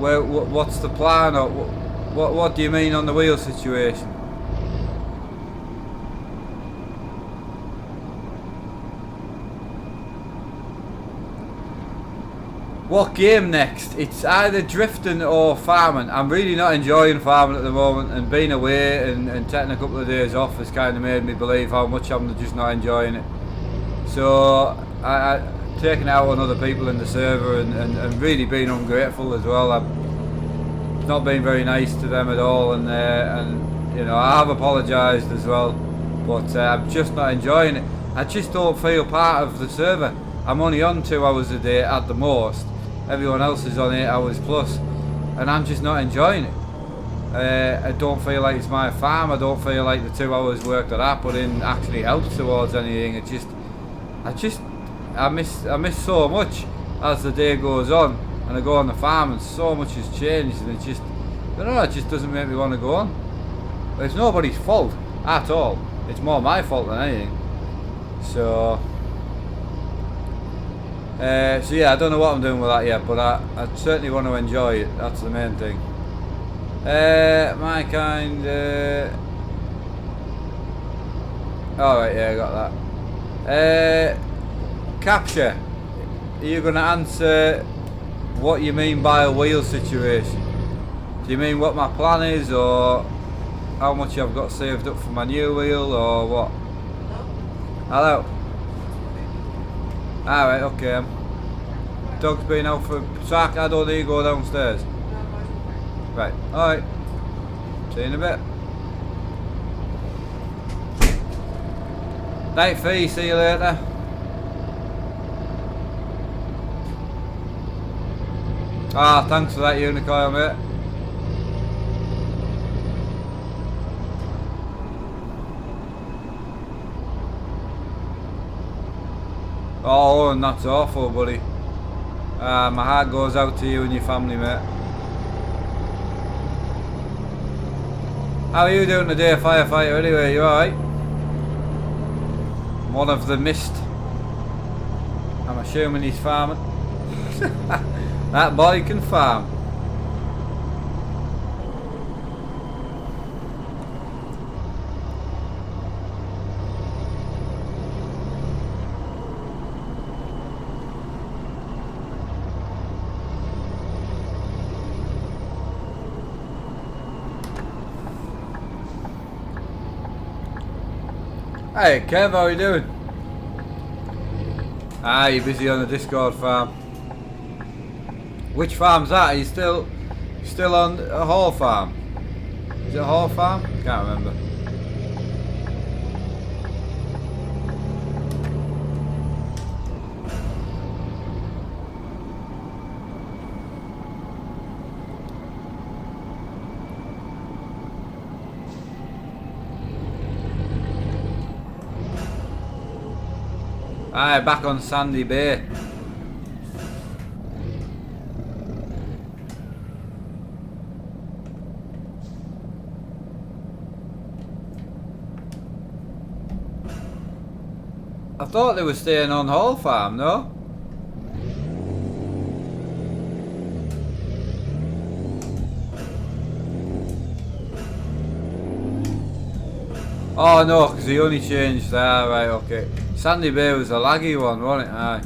what's the plan, or what do you mean on the wheel situation? What game next? It's either drifting or farming. I'm really not enjoying farming at the moment, and being away and taking a couple of days off has kind of made me believe how much I'm just not enjoying it. So taking it out on other people in the server and really being ungrateful as well. I've not been very nice to them at all, and you know, I have apologised as well, but I'm just not enjoying it. I just don't feel part of the server. I'm only on 2 hours a day at the most. Everyone else is on 8 hours plus, and I'm just not enjoying it. I don't feel like it's my farm. I don't feel like the 2 hours work that I put in actually helps towards anything. I miss so much as the day goes on, and I go on the farm and so much has changed, and I don't know, it just doesn't make me want to go on. But it's nobody's fault at all. It's more my fault than anything. So yeah, I don't know what I'm doing with that yet, but I certainly want to enjoy it. That's the main thing. My kind. Alright, yeah, I got that. Capture. Are you going to answer what you mean by a wheel situation? Do you mean what my plan is, or how much I've got saved up for my new wheel, or what? Hello? Alright, okay. Dog's been out for... Sark, I don't need to go downstairs. Right, alright. See you in a bit. Night Fee, see you later. Ah, thanks for that unicorn, mate. Oh, and that's awful, buddy. My heart goes out to you and your family, mate. How are you doing today, firefighter, anyway? You alright? One of the mist. I'm assuming he's farming. That boy can farm. Hey Kev, how are you doing? Ah, you're busy on the Discord farm. Which farm's that? Are you still on a Hall farm? Is it a Hall farm? Can't remember. Aye, back on Sandy Bay. I thought they were staying on Hall Farm, no? Oh no, because he only changed that, right, okay. Sandy Bay was a laggy one, wasn't it? Aye.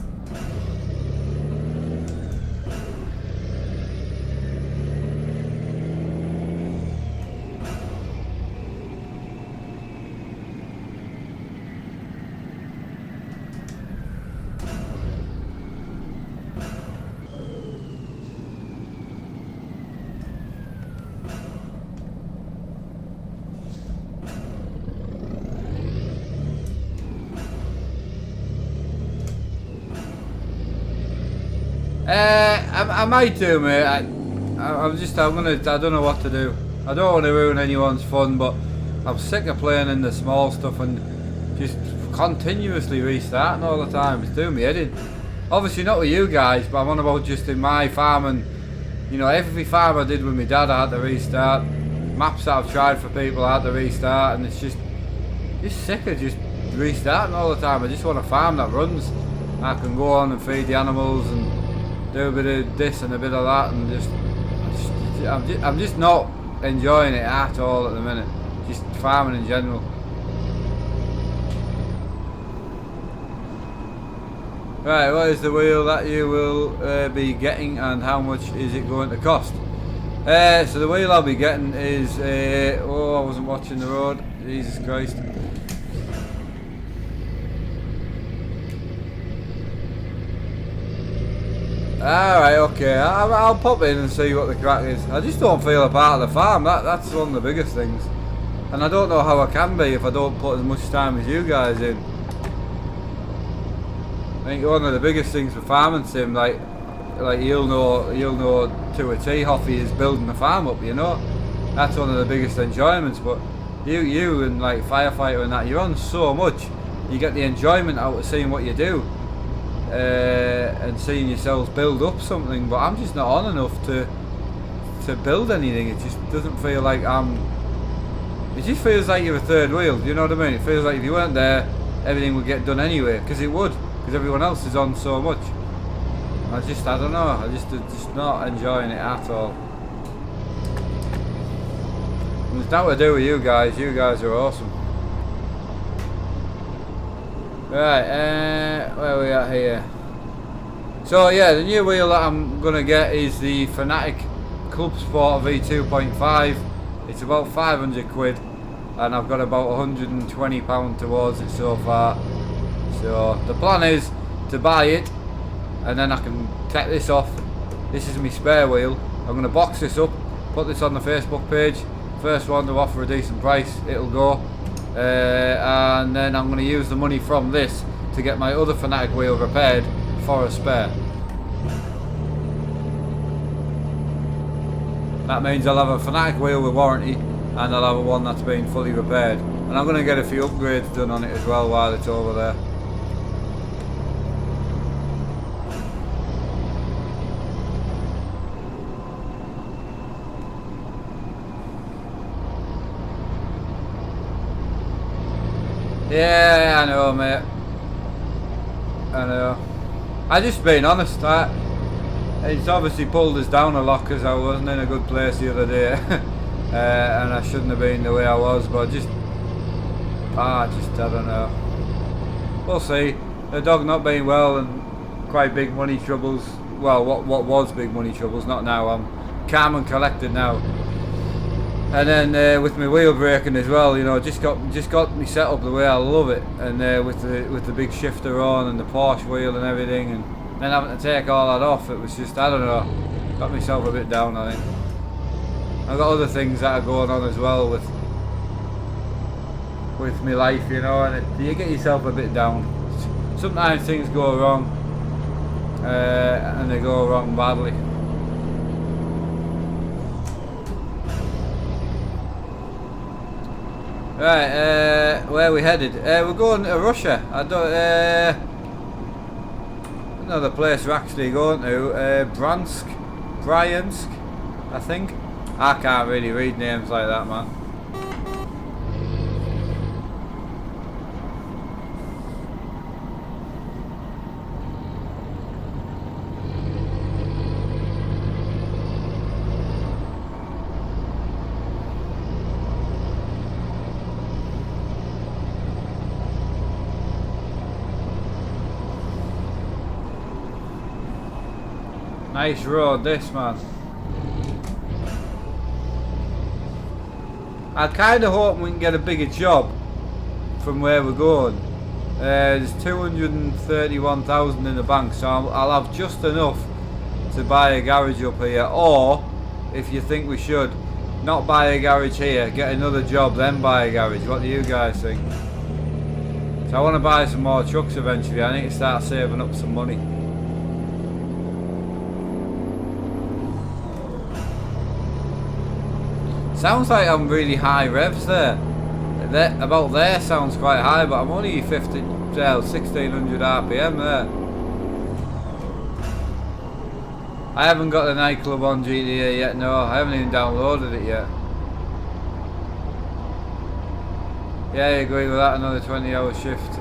I might do, mate. I don't know what to do. I don't want to ruin anyone's fun, but I'm sick of playing in the small stuff and just continuously restarting all the time. It's doing me head in. Obviously not with you guys, but I'm on about just in my farm, and you know, every farm I did with my dad I had to restart. Maps that I've tried for people I had to restart, and it's just sick of just restarting all the time. I just want a farm that runs. I can go on and feed the animals and do a bit of this and a bit of that, and I'm just not enjoying it at all at the minute. Just farming in general. Right, what is the wheel that you will be getting, and how much is it going to cost? So the wheel I'll be getting is oh, I wasn't watching the road. Jesus Christ. . Alright, okay. I'll pop in and see what the crack is. I just don't feel a part of the farm. That's one of the biggest things. And I don't know how I can be if I don't put as much time as you guys in. I think one of the biggest things for farming sim, like you'll know to a T, Hoffy, is building the farm up, you know. That's one of the biggest enjoyments. But you and like firefighter and that, you're on so much. You get the enjoyment out of seeing what you do. And seeing yourselves build up something, but I'm just not on enough to build anything. It just doesn't feel like it just feels like you're a third wheel, do you know what I mean? It feels like if you weren't there, everything would get done anyway, because it would, because everyone else is on so much. I don't know, I'm just not enjoying it at all. And there's nothing to do with you guys are awesome. Right, where are we at here? So yeah, the new wheel that I'm going to get is the Fanatic Club Sport V2.5. It's about 500 quid and I've got about £120 towards it so far. So the plan is to buy it and then I can take this off. This is my spare wheel. I'm going to box this up, put this on the Facebook page. First one to offer a decent price, it'll go. And then I'm going to use the money from this to get my other Fanatic wheel repaired for a spare. That means I'll have a Fanatic wheel with warranty and I'll have one that's been fully repaired. And I'm going to get a few upgrades done on it as well while it's over there. Yeah, I know, mate. I know. I just being honest. It's obviously pulled us down a lot because I wasn't in a good place the other day, and I shouldn't have been the way I was. But I don't know. We'll see. The dog not being well and quite big money troubles. Well, what was big money troubles? Not now. I'm calm and collected now. And then with my wheel braking as well, you know, just got me set up the way I love it, and with the big shifter on and the Porsche wheel and everything, and then having to take all that off, it was just, I don't know, got myself a bit down on it. I've got other things that are going on as well with my life, you know, and you get yourself a bit down. Sometimes things go wrong, and they go wrong badly. Right, where are we headed? We're going to Russia. I don't know the place we're actually going to. Bryansk, I think. I can't really read names like that, man. Nice road this, man. I kind of hope we can get a bigger job from where we're going. There's 231,000 in the bank, so I'll have just enough to buy a garage up here, or if you think we should not buy a garage here, get another job, then buy a garage. What do you guys think? So I want to buy some more trucks eventually. I need to start saving up some money. Sounds like I'm really high revs there. About there sounds quite high, but I'm only 1600 RPM there. I haven't got the nightclub on GTA yet, no, I haven't even downloaded it yet. Yeah, you agree with that, another 20-hour shift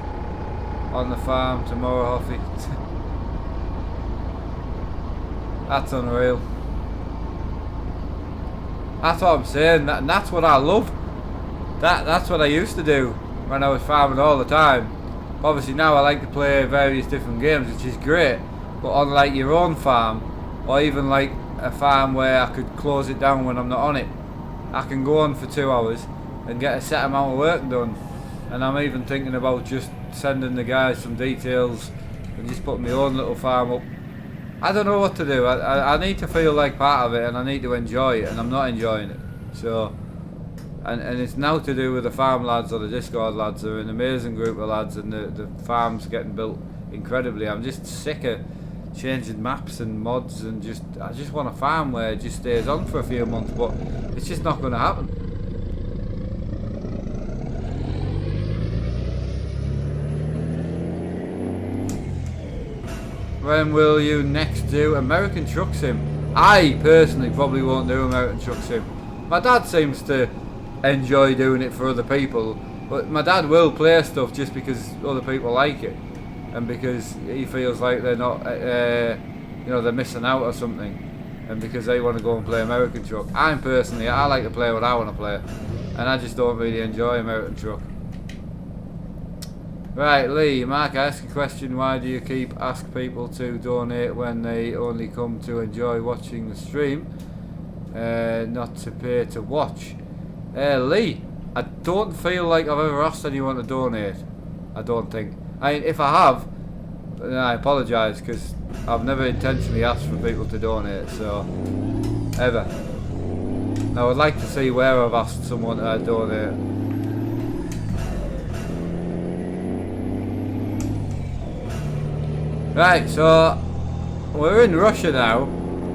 on the farm tomorrow, Hoffy. That's unreal. That's what I'm saying, that's what I love. That's what I used to do when I was farming all the time. Obviously now I like to play various different games, which is great. But on like your own farm, or even like a farm where I could close it down when I'm not on it, I can go on for 2 hours and get a set amount of work done. And I'm even thinking about just sending the guys some details and just putting my own little farm up I don't know what to do. I need to feel like part of it, and I need to enjoy it, and I'm not enjoying it. So, and it's now to do with the farm lads or the Discord lads. They're an amazing group of lads, and the farm's getting built incredibly. I'm just sick of changing maps and mods, and I just want a farm where it just stays on for a few months, but it's just not going to happen. When will you next do American Truck Sim? I personally probably won't do American Truck Sim. My dad seems to enjoy doing it for other people, but my dad will play stuff just because other people like it, and because he feels like they're not, you know, they're missing out or something, and because they want to go and play American Truck. I like to play what I want to play, and I just don't really enjoy American Truck. Right, Lee, Mark, I ask a question. Why do you keep ask people to donate when they only come to enjoy watching the stream, not to pay to watch? Lee, I don't feel like I've ever asked anyone to donate. I don't think. If I have, then I apologise, because I've never intentionally asked for people to donate, so, ever. I would like to see where I've asked someone to donate. Right, so we're in Russia now.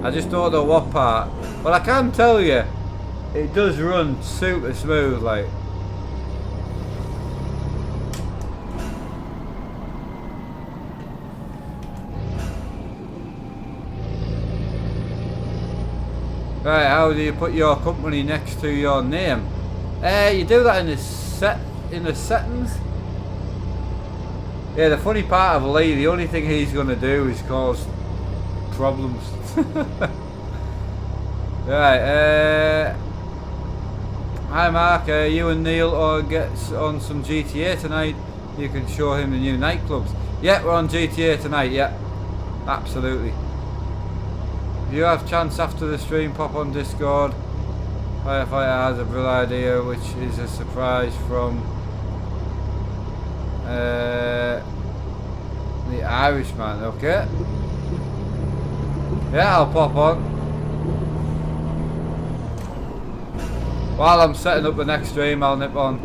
I just don't know what part, but I can tell you it does run super smooth, like. Right, how do you put your company next to your name? You do that in the settings. Yeah, the funny part of Lee, the only thing he's going to do is cause problems. Right, hi Mark, you and Neil or get on some GTA tonight. You can show him the new nightclubs. Yeah, we're on GTA tonight, yeah. Absolutely. If you have chance after the stream, pop on Discord. Firefighter has a brilliant idea, which is a surprise from the Irishman, okay? Yeah, I'll pop on. While I'm setting up the next stream, I'll nip on.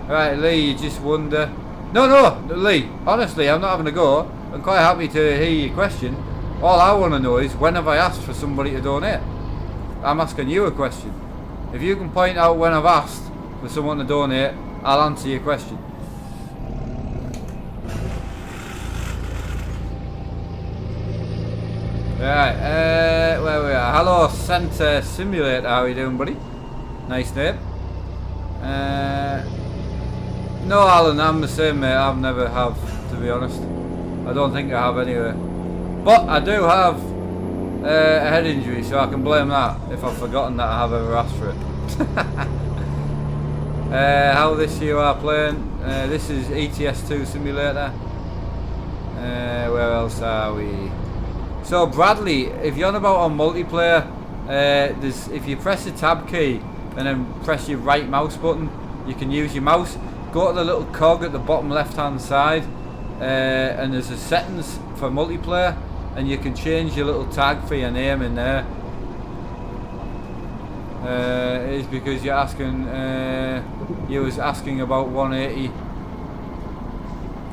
Right, Lee, you just wonder. No, Lee, honestly, I'm not having a go. I'm quite happy to hear your question. All I want to know is, when have I asked for somebody to donate? I'm asking you a question. If you can point out when I've asked for someone to donate, I'll answer your question. Right, where we are. Hello, Center Simulator. How are you doing, buddy? Nice name. No, Alan, I'm the same, mate. I've never have, to be honest. I don't think I have anyway. But I do have a head injury, so I can blame that if I've forgotten that I have ever asked for it. How this you are playing? This is ETS2 Simulator. Where else are we? So Bradley, if you're on about on multiplayer, if you press the tab key and then press your right mouse button, you can use your mouse. Go to the little cog at the bottom left hand side, and there's a settings for multiplayer, and you can change your little tag for your name in there. It is because you're asking, you was asking about 180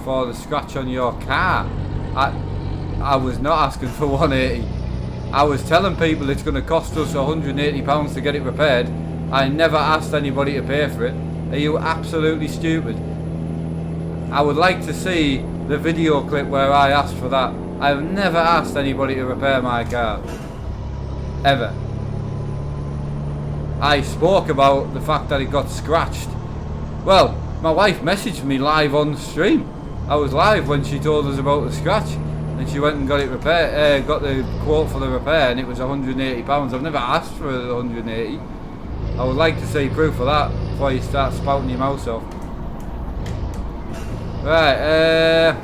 for the scratch on your car. I was not asking for 180. I was telling people it's going to cost us £180 to get it repaired. I never asked anybody to pay for it. Are you absolutely stupid? I would like to see the video clip where I asked for that. I've never asked anybody to repair my car. Ever. I spoke about the fact that it got scratched. Well, my wife messaged me live on stream. I was live when she told us about the scratch, and she went and got it repaired, got the quote for the repair, and it was £180. I've never asked for the 180. I would like to see proof of that before you start spouting your mouth off. Right,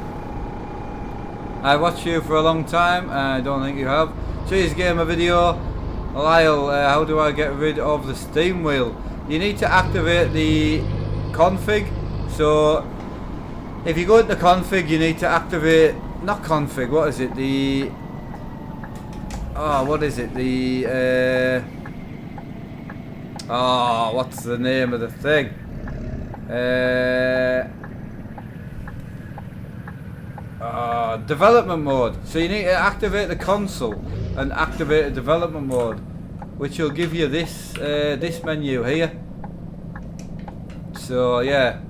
I watched you for a long time. I don't think you have. Cheers Gamer video. Lyle, how do I get rid of the steam wheel? You need to activate the config. So If you go into config, you need to activate, not config, what is it, the, oh, what is it, the, oh, what's the name of the thing? Development mode. So you need to activate the console and activate a development mode, which will give you this this menu here. So yeah,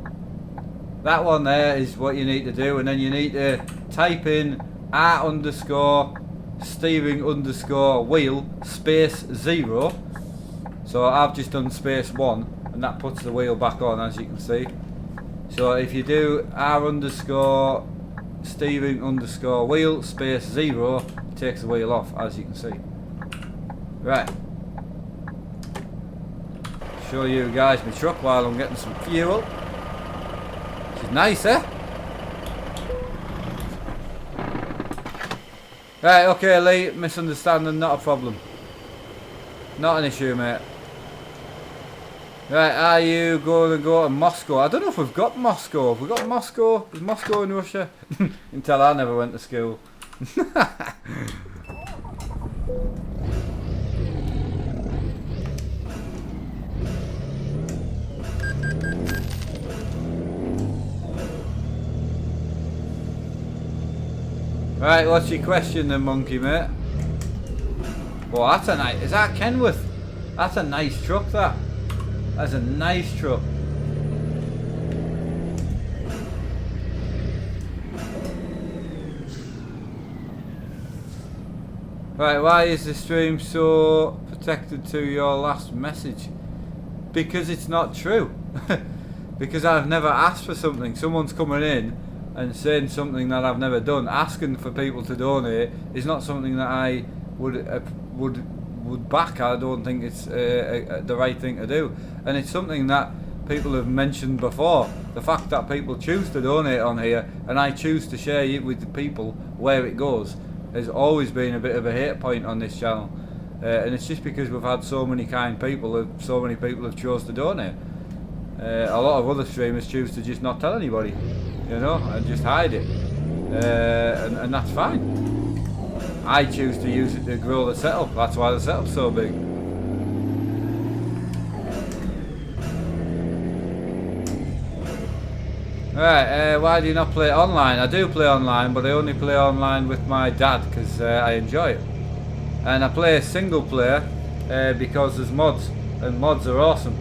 that one there is what you need to do, and then you need to type in r_steering_wheel space 0. So I've just done space 1, and that puts the wheel back on, as you can see. So if you do r_steering_wheel space 0, it takes the wheel off, as you can see. Right. Show you guys my truck while I'm getting some fuel. Which is nice, eh? Right, okay, Lee, misunderstanding, not a problem. Not an issue, mate. Right, are you going to go to Moscow? I don't know if we've got Moscow. Have we got Moscow? Is Moscow in Russia? Until I never went to school. Right, what's your question then, monkey, mate? Oh, that's a nice... Is that Kenworth? That's a nice truck, that. That's a nice truck. Right, why is the stream so protected to your last message? Because it's not true. Because I've never asked for something. Someone's coming in and saying something that I've never done. Asking for people to donate is not something that I would back. I don't think it's the right thing to do, and it's something that people have mentioned before. The fact that people choose to donate on here and I choose to share it with the people where it goes has always been a bit of a hate point on this channel, and it's just because we've had so many kind people, so many people have chose to donate. A lot of other streamers choose to just not tell anybody, you know, and just hide it, and that's fine. I choose to use it to grow the setup. That's why the setup's so big. Right, why do you not play online? I do play online, but I only play online with my dad because I enjoy it. And I play single player because there's mods, and mods are awesome.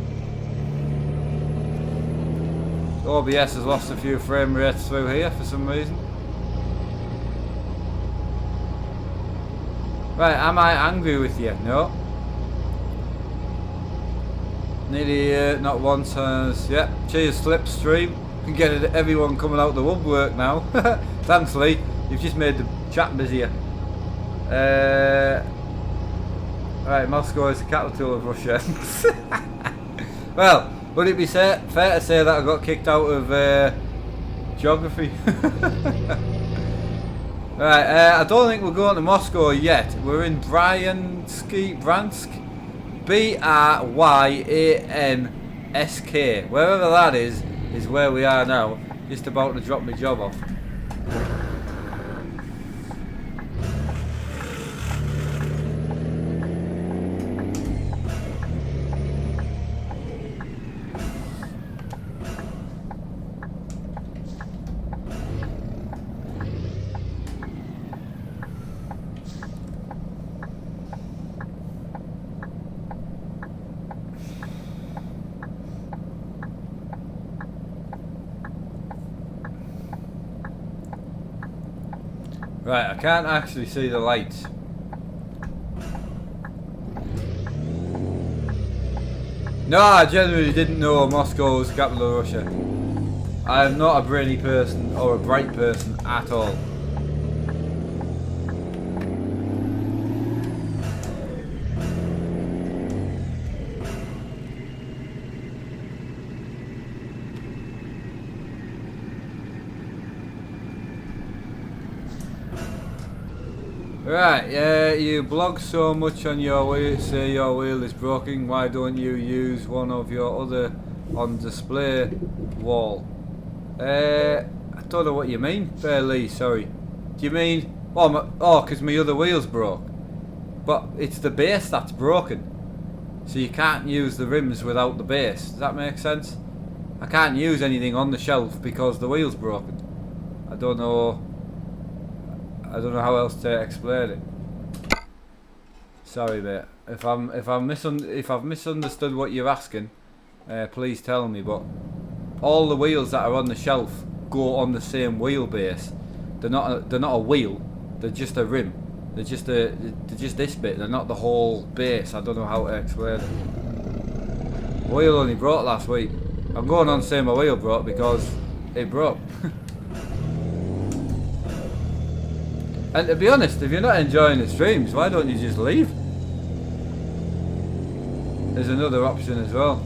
OBS has lost a few frame rates through here for some reason. Right, am I angry with you? No. Nearly not once has... Yep, cheers Slipstream. Can get everyone coming out the woodwork now. Thanks Lee, you've just made the chat busier. Right, Moscow is the capital of Russia. Well, would it be fair to say that I got kicked out of geography? Right, I don't think we're going to Moscow yet. We're in Bryansk, B-R-Y-A-N-S-K. Wherever that is where we are now. Just about to drop my job off. Right, I can't actually see the lights. No, I genuinely didn't know Moscow was the capital of Russia. I am not a brainy person or a bright person at all. Right, you blog so much on your wheel, say your wheel is broken, why don't you use one of your other on display wall? I don't know what you mean, Lee, sorry. Do you mean... Oh, because my other wheel's broke. But it's the base that's broken. So you can't use the rims without the base. Does that make sense? I can't use anything on the shelf because the wheel's broken. I don't know how else to explain it. Sorry, mate. If I've misunderstood what you're asking, please tell me. But all the wheels that are on the shelf go on the same wheelbase. They're not a wheel. They're just a rim. They're just this bit. They're not the whole base. I don't know how to explain it. Wheel only broke last week. I'm going on saying my wheel broke because it broke. And to be honest, if you're not enjoying the streams, why don't you just leave? There's another option as well.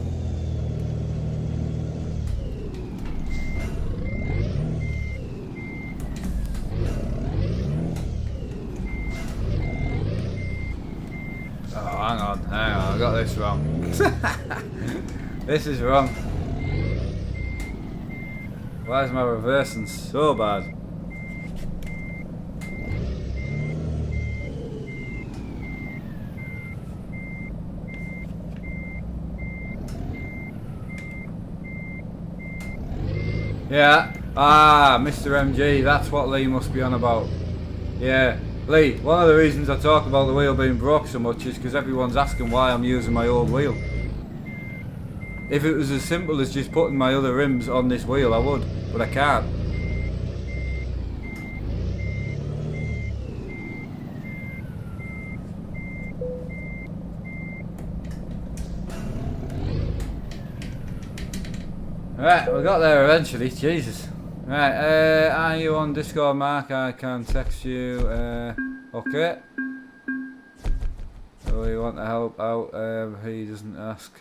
Oh, hang on, I got this wrong. This is wrong. Why is my reversing so bad? Yeah, Mr. MG, that's what Lee must be on about. Yeah, Lee, one of the reasons I talk about the wheel being broke so much is because everyone's asking why I'm using my old wheel. If it was as simple as just putting my other rims on this wheel, I would, but I can't. Right, we got there eventually, Jesus. Right, are you on Discord, Mark? I can text you, okay. So you want to help out, he doesn't ask.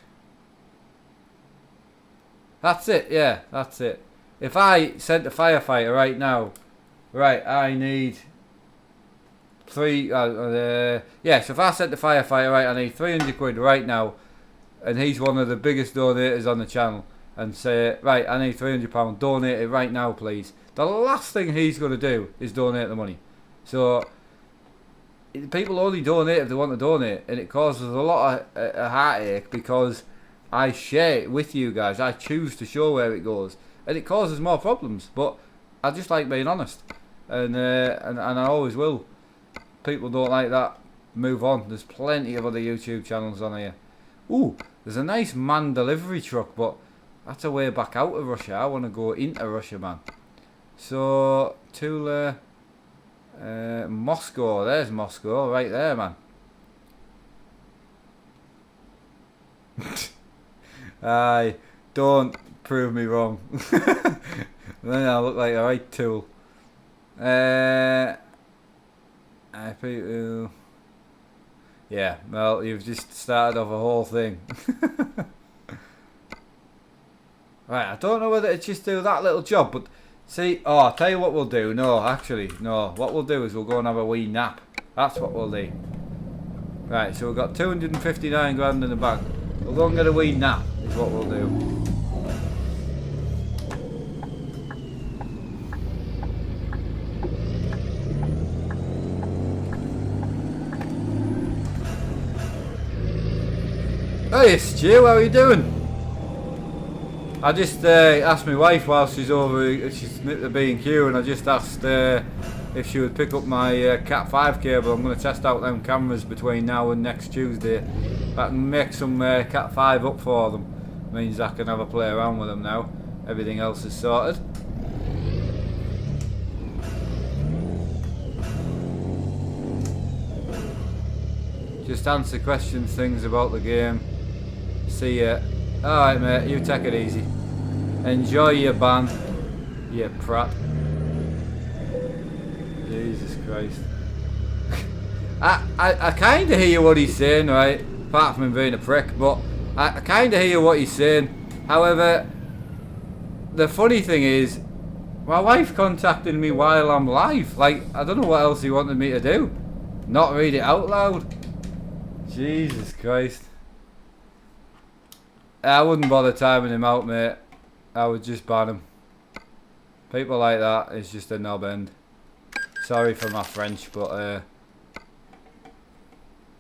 That's it, yeah, that's it. If I sent a firefighter right now, right, I need 3, yeah, so if I sent the firefighter, right, I need 300 quid right now, and he's one of the biggest donators on the channel, and say, right, I need £300, donate it right now, please. The last thing he's going to do is donate the money. So, people only donate if they want to donate, and it causes a lot of heartache because I share it with you guys. I choose to show where it goes, and it causes more problems. But I just like being honest, and I always will. People don't like that, move on. There's plenty of other YouTube channels on here. Ooh, there's a nice man delivery truck, but that's a way back out of Russia. I want to go into Russia, man. So, Tula, Moscow. There's Moscow, right there, man. Aye, don't prove me wrong. Then I look like a right tool. Yeah, well, you've just started off a whole thing. Right, I don't know whether to just do that little job, but see, I'll tell you what we'll do. No, actually, no. What we'll do is we'll go and have a wee nap. That's what we'll do. Right, so we've got 259 grand in the bank. We'll go and get a wee nap, is what we'll do. Hey Stu, how are you doing? I just asked my wife while she's over, she's at the B&Q, and I just asked if she would pick up my Cat 5 cable. I'm going to test out them cameras between now and next Tuesday. I can make some Cat 5 up for them. Means I can have a play around with them now. Everything else is sorted. Just answer questions, things about the game. See ya. Alright mate, you take it easy. Enjoy your ban, you prat. Jesus Christ. I kind of hear what he's saying, right? Apart from him being a prick, but I kind of hear what he's saying. However, the funny thing is, my wife contacted me while I'm live. Like, I don't know what else he wanted me to do. Not read it out loud. Jesus Christ. I wouldn't bother timing him out, mate. I would just ban him. People like that is just a knob end. Sorry for my French, but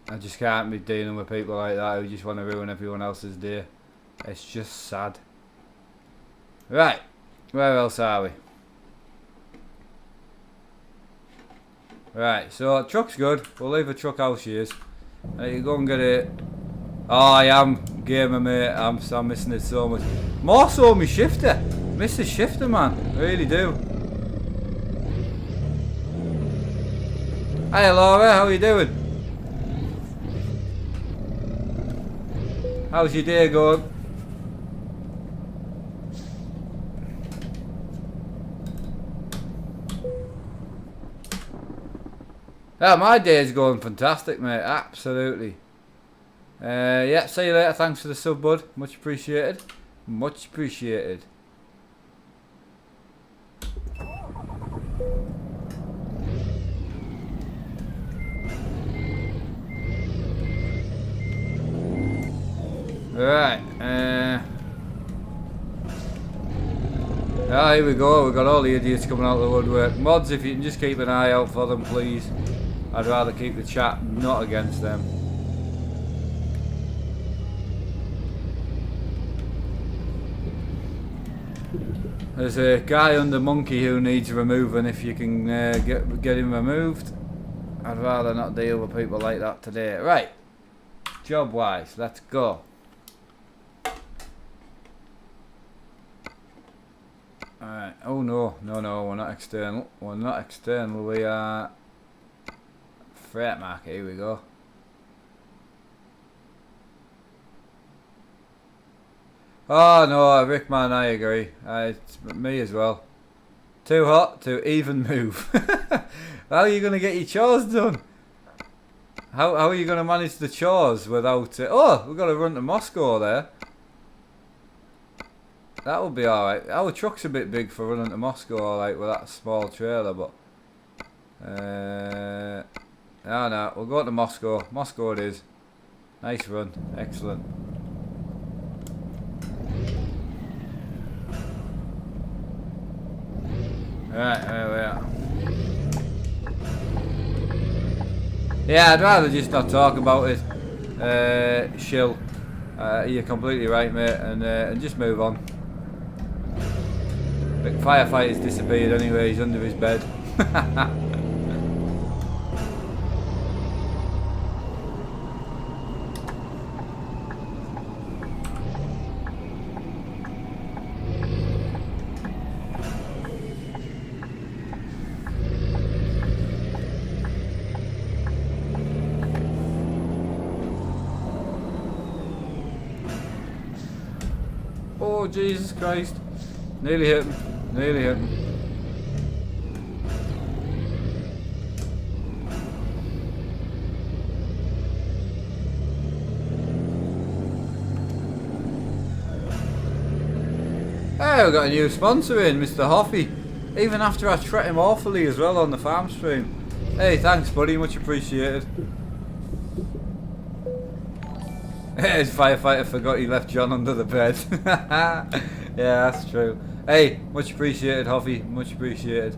I just can't be dealing with people like that who just want to ruin everyone else's day. It's just sad. Right, where else are we? Right, so truck's good. We'll leave the truck how she is. You go and get it. Oh, I am gamer, mate. I'm missing it so much. More so my shifter. Miss the shifter, man. I really do. Hey Laura, how are you doing? How's your day going? Yeah, my day's going fantastic, mate. Absolutely. Yeah, see you later. Thanks for the sub, bud. Much appreciated. Much appreciated. Right. Here we go. We've got all the idiots coming out of the woodwork. Mods, if you can just keep an eye out for them, please. I'd rather keep the chat not against them. There's a guy under Monkey who needs removing. If you can get him removed, I'd rather not deal with people like that today. Right, job wise, let's go. Alright, oh no, we're not external. We're not external, we are freight market. Here we go. Oh no, Rick man, I agree. It's me as well. Too hot to even move. How are you going to get your chores done? How are you going to manage the chores without... oh, we've got to run to Moscow there. That would be alright. Our truck's a bit big for running to Moscow, alright, with that small trailer, but... no, we'll go to Moscow. Moscow it is. Nice run. Excellent. Right, there we are. Yeah, I'd rather just not talk about it. Shill. You're completely right, mate, and just move on. The firefighter's disappeared anyway, he's under his bed. Oh, Jesus Christ. Nearly hit him. Nearly hit him. Hey, we've got a new sponsor in, Mr. Hoffy. Even after I treat him awfully as well on the farm stream. Hey, thanks buddy, much appreciated. His firefighter forgot he left John under the bed. Yeah, that's true. Hey, much appreciated, Hoffy. Much appreciated.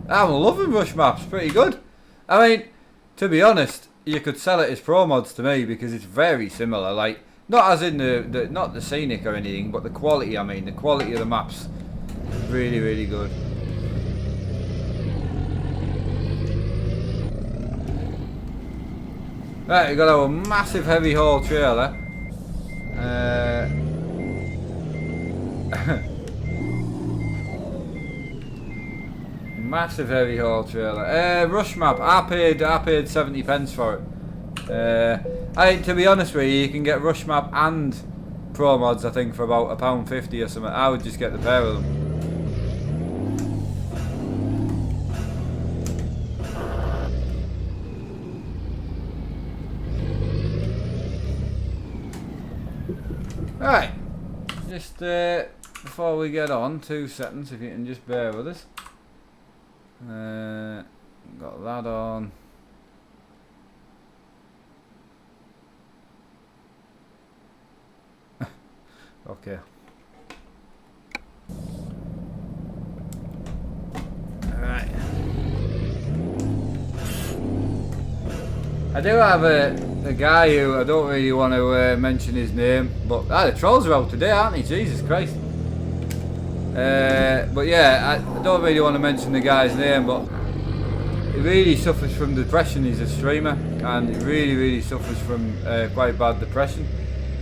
I'm loving RUSMAP. Pretty good. I mean, to be honest, you could sell it as pro mods to me because it's very similar. Like, not as in the not the scenic or anything, but the quality. I mean, the quality of the maps, really, really good. Right, we got our massive heavy haul trailer. Massive heavy haul trailer. RUSMAP. I paid 70 pence for it. To be honest with you, you can get RUSMAP and Pro Mods, I think, for about £1.50 or something. I would just get the pair of them. Right, just before we get on, 2 seconds, if you can just bear with us. Got that on. Okay. I do have a guy who I don't really want to mention his name, but the trolls are out today, aren't they? Jesus Christ. But yeah, I don't really want to mention the guy's name, but he really suffers from depression. He's a streamer, and he really suffers from quite bad depression.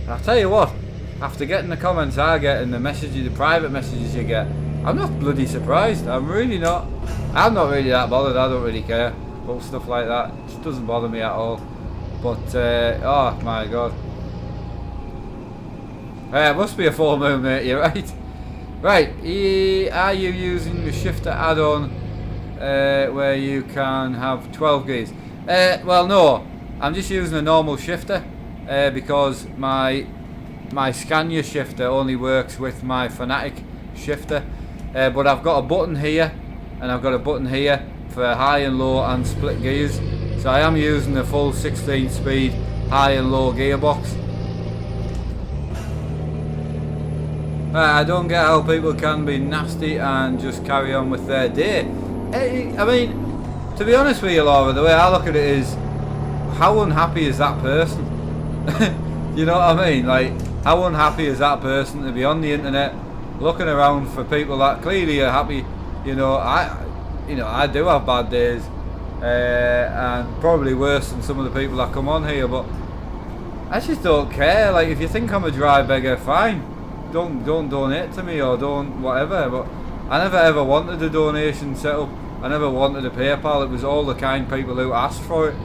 And I'll tell you what, after getting the comments I get and the messages, the private messages you get, I'm not bloody surprised. I'm really not. I'm not really that bothered. I don't really care about stuff like that. It just doesn't bother me at all. But oh my god, it must be a full moon, mate. You're right. Right, are you using the shifter add-on where you can have 12 gears? Well, no, I'm just using a normal shifter because my Scania shifter only works with my Fanatic shifter. But I've got a button here and I've got a button here for high and low and split gears. So I am using the full 16-speed high and low gearbox. I don't get how people can be nasty and just carry on with their day. I mean, to be honest with you, Laura, the way I look at it is, how unhappy is that person? You know what I mean? Like, how unhappy is that person to be on the internet looking around for people that clearly are happy? You know, I do have bad days, and probably worse than some of the people that come on here, but I just don't care. Like, if you think I'm a dry beggar, fine. Don't donate to me or don't whatever, but I never ever wanted a donation set up. I never wanted a PayPal. It was all the kind people who asked for it,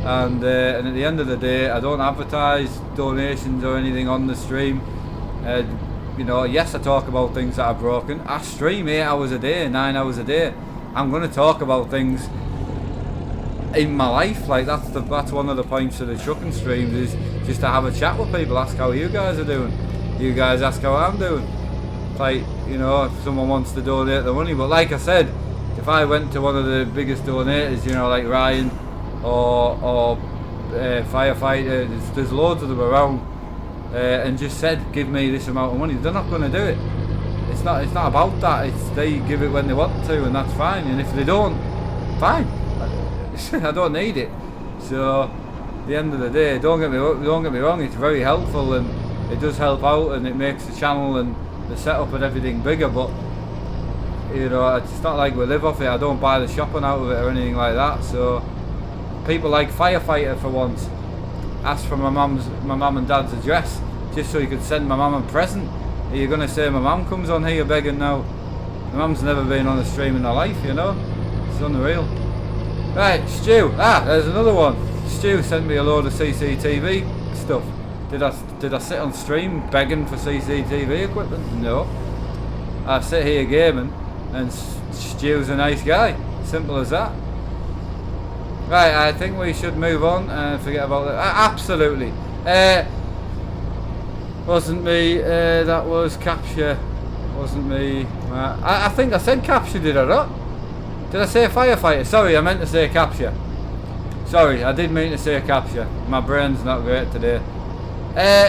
and at the end of the day, I don't advertise donations or anything on the stream. You know, yes, I talk about things that are broken. I stream 8 hours a day, 9 hours a day. I'm going to talk about things in my life. Like, that's one of the points of the trucking streams, is just to have a chat with people, ask how you guys are doing. You guys ask how I'm doing. Like, you know, if someone wants to donate the money. But like I said, if I went to one of the biggest donators, you know, like Ryan or Firefighter, there's loads of them around, and just said, give me this amount of money, they're not going to do it. It's not about that. It's they give it when they want to, and that's fine. And if they don't, fine. I don't need it. So at the end of the day, don't get me wrong, it's very helpful and it does help out, and it makes the channel and the setup and everything bigger, but you know, it's not like we live off it. I don't buy the shopping out of it or anything like that. So people like Firefighter, for once, asked for my mum and dad's address just so he could send my mum a present. Are you going to say my mum comes on here begging now? My mum's never been on a stream in her life, you know. It's unreal. Right, Stu. There's another one. Stu sent me a load of CCTV stuff. Did I sit on stream begging for CCTV equipment? No. I sit here gaming, and Stu's a nice guy. Simple as that. Right, I think we should move on and forget about that. Absolutely. Wasn't me. That was Capture. Wasn't me. I think I said Capture, did I not? Did I say Firefighter? Sorry, I meant to say Capture. Sorry, I did mean to say Capture. My brain's not great today.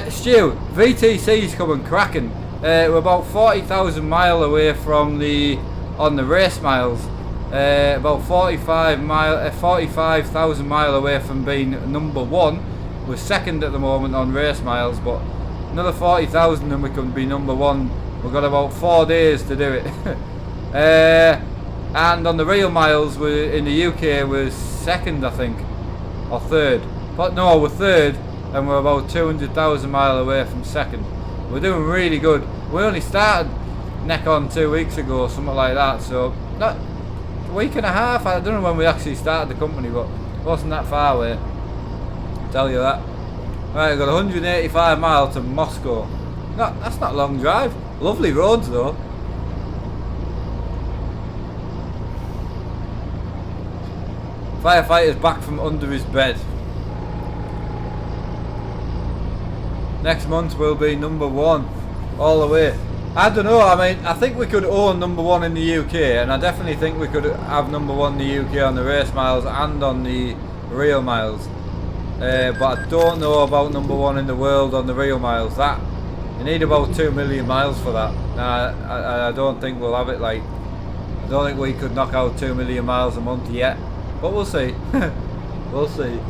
Stu, VTC's coming cracking. We're about 40,000 mile away from on the race miles. About 45,000 mile away from being number one. We're second at the moment on race miles, but another 40,000 and we can be number one. We've got about 4 days to do it. And on the real miles, we're in the UK, we're second, I think, or third. But no, we're third, and we're about 200,000 mile away from second. We're doing really good. We only started neck on 2 weeks ago, something like that. So not a week and a half. I don't know when we actually started the company, but it wasn't that far away. I'll tell you that. Right, I've got 185 miles to Moscow. No, that's not a long drive. Lovely roads though. Firefighter's back from under his bed. Next month we'll be number one all the way. I don't know, I mean, I think we could own number one in the UK, and I definitely think we could have number one in the UK on the race miles and on the real miles. But I don't know about number one in the world on the real miles. That you need about 2 million miles for that. I don't think we'll have it. Like, I don't think we could knock out 2 million miles a month yet. But we'll see. We'll see.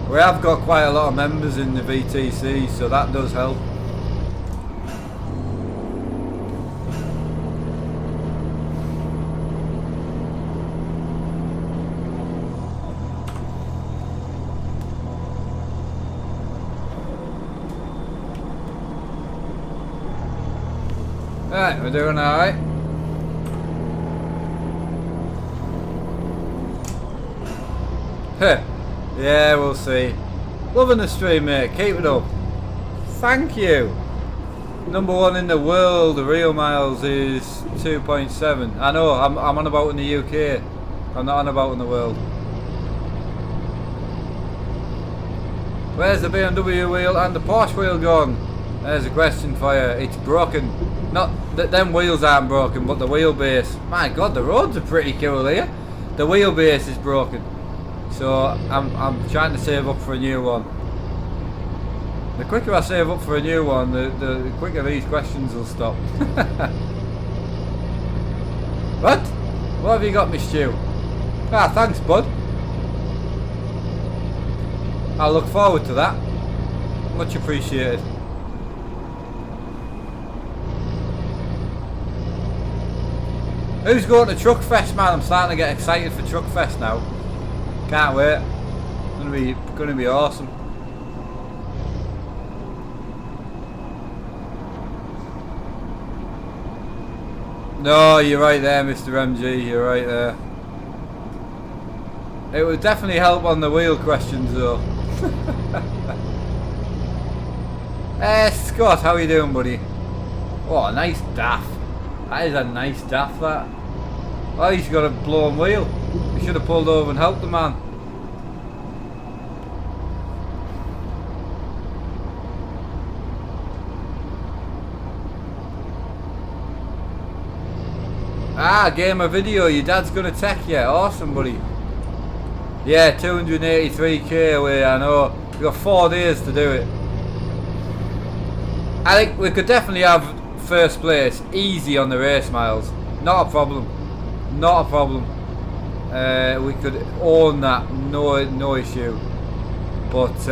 We have got quite a lot of members in the VTC, so that does help. Right, we're doing alright. Yeah, we'll see. Loving the stream, mate. Keep it up. Thank you. #1 in the world, the real miles is 2.7. I know, I'm on about in the UK. I'm not on about in the world. Where's the BMW wheel and the Porsche wheel gone? There's a question for you. It's broken. Not that them wheels aren't broken, but the wheelbase. My God, the roads are pretty cool here. The wheelbase is broken. So I'm trying to save up for a new one. The quicker I save up for a new one, the quicker these questions will stop. What? What have you got me, Stu? Ah, thanks, bud. I'll look forward to that. Much appreciated. Who's going to Truckfest, man? I'm starting to get excited for Truckfest now. Can't wait. Gonna be awesome. No, you're right there, Mr. MG. You're right there. It would definitely help on the wheel questions, though. Scott, how are you doing, buddy? Oh, a nice daff. That is a nice daff, that. Oh, he's got a blown wheel. He should have pulled over and helped the man. Ah, game of video. Your dad's gonna tech you. Awesome, buddy. Yeah, 283k away. I know. We've got 4 days to do it. I think we could definitely have first place easy on the race miles. Not a problem. Not a problem. We could own that. No issue. But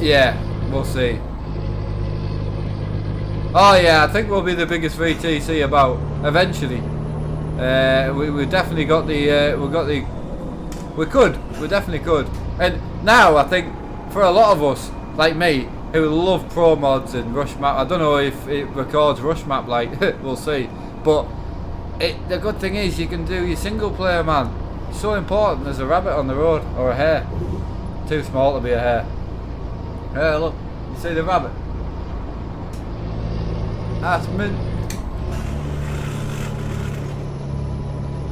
yeah, we'll see. Oh yeah, I think we'll be the biggest VTC about eventually. We definitely got the we definitely could. And now I think for a lot of us like me who love pro mods and RUSMAP, I don't know if it records RUSMAP, like we'll see. But the good thing is you can do your single player, man. It's so important. There's a rabbit on the road or a hare. Too small to be a hare. Look, you see the rabbit? That's mint.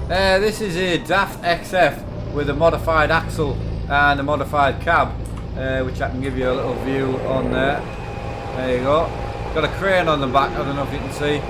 This is a DAF XF with a modified axle and a modified cab, which I can give you a little view on there. There you go. Got a crane on the back, I don't know if you can see.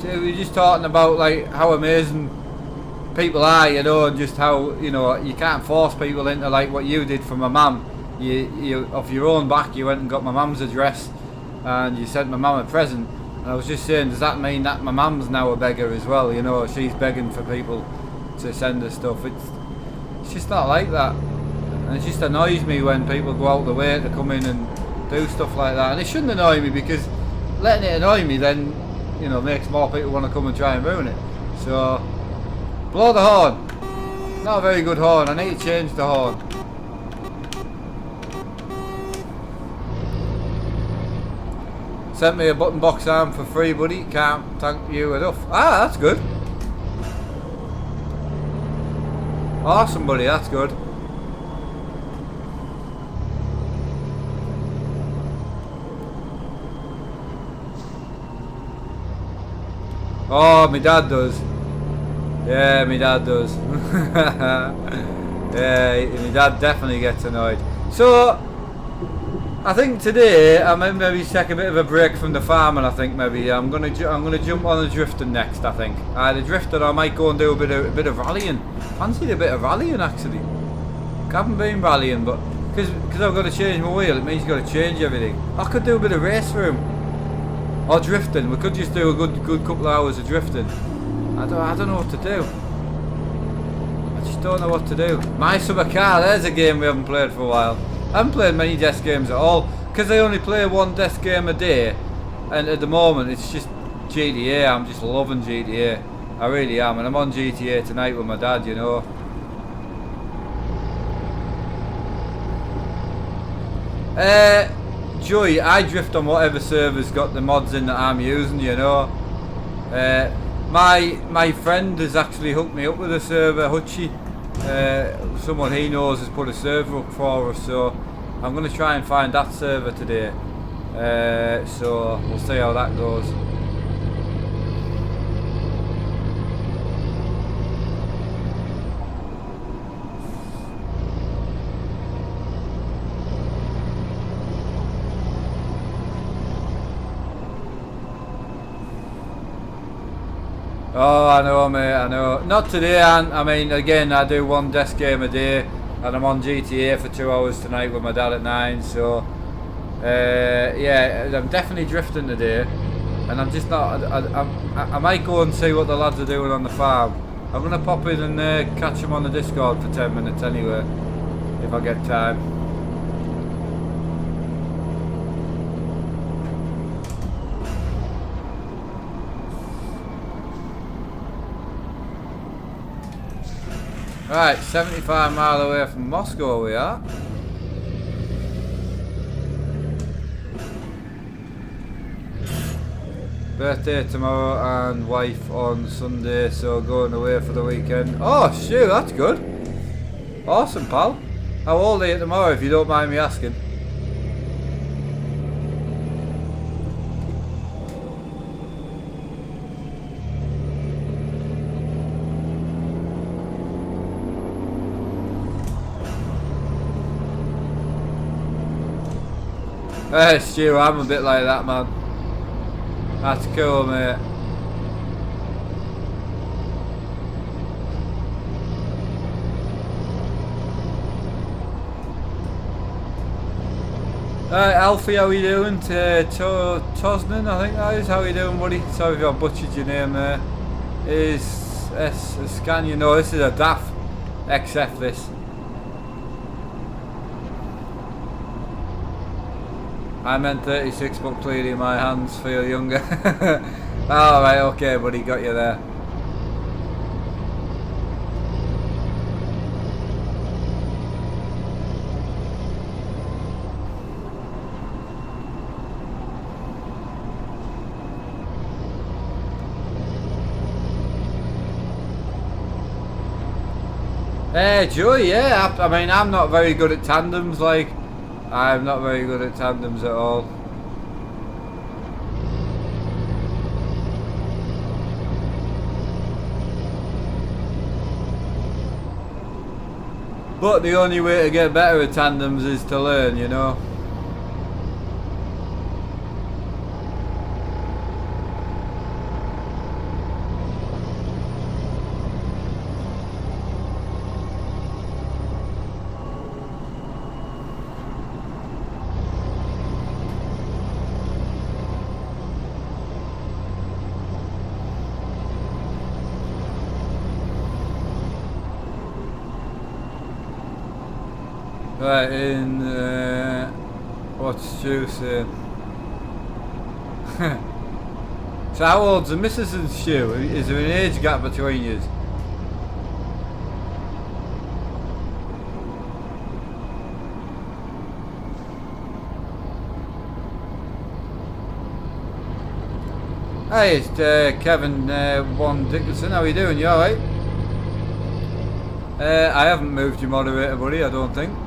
We're just talking about like how amazing people are, you know, and just how, you know, you can't force people into like what you did for my mum. You off your own back, you went and got my mum's address and you sent my mum a present. And I was just saying, does that mean that my mum's now a beggar as well? You know, she's begging for people to send her stuff. It's just not like that, and it just annoys me when people go out the way to come in and do stuff like that. And it shouldn't annoy me, because letting it annoy me then, you know, makes more people want to come and try and ruin it. So, blow the horn. Not a very good horn. I need to change the horn. Sent me a button box arm for free, buddy. Can't thank you enough. Ah, that's good. Awesome, buddy. That's good. Oh, my dad does. Yeah, my dad does. Yeah, my dad definitely gets annoyed. So, I think today I might maybe take a bit of a break from the farming. I think maybe I'm gonna jump on the drifting next. I think the drifting. I might go and do a bit of rallying. Fancied a bit of rallying actually. I haven't been rallying, but because I've got to change my wheel, it means you've got to change everything. I could do a bit of race room or drifting. We could just do a good couple of hours of drifting. I don't know what to do. I just don't know what to do. My Summer Car. There's a game we haven't played for a while. I haven't played many desk games at all because I only play one desk game a day, and at the moment it's just GTA. I'm just loving GTA. I really am, and I'm on GTA tonight with my dad. You know. Joy, I drift on whatever server's got the mods in that I'm using, you know. My friend has actually hooked me up with a server, Hutchie. Someone he knows has put a server up for us, so I'm going to try and find that server today. So we'll see how that goes. Oh, I know, mate, I know. Not today, I mean, again, I do one desk game a day, and I'm on GTA for 2 hours tonight with my dad at 9, so... yeah, I'm definitely drifting today, and I'm just not... I might go and see what the lads are doing on the farm. I'm going to pop in and catch them on the Discord for 10 minutes anyway, if I get time. Right, 75 miles away from Moscow we are. Birthday tomorrow and wife on Sunday, so going away for the weekend. Oh, shoot, that's good. Awesome, pal. How old are you tomorrow, if you don't mind me asking? Hey Stu, I'm a bit like that, man. That's cool, mate. Alfie, how are you doing? Tosnan, I think that is. How are you doing, buddy? Sorry if I butchered your name there. Is a scan, you know, this is a DAF XF, this. I meant 36, but clearly my hands feel younger. Alright, okay, buddy, got you there. Hey, Joe, yeah, I mean, I'm not very good at tandems, like, I'm not very good at tandems at all. But the only way to get better at tandems is to learn, you know. Right, in, what's Stu saying? So how old's the missus and Stu? Is there an age gap between you? Hey, it's Kevin One Dickinson, how are you doing? You alright? I haven't moved your moderator, buddy, I don't think.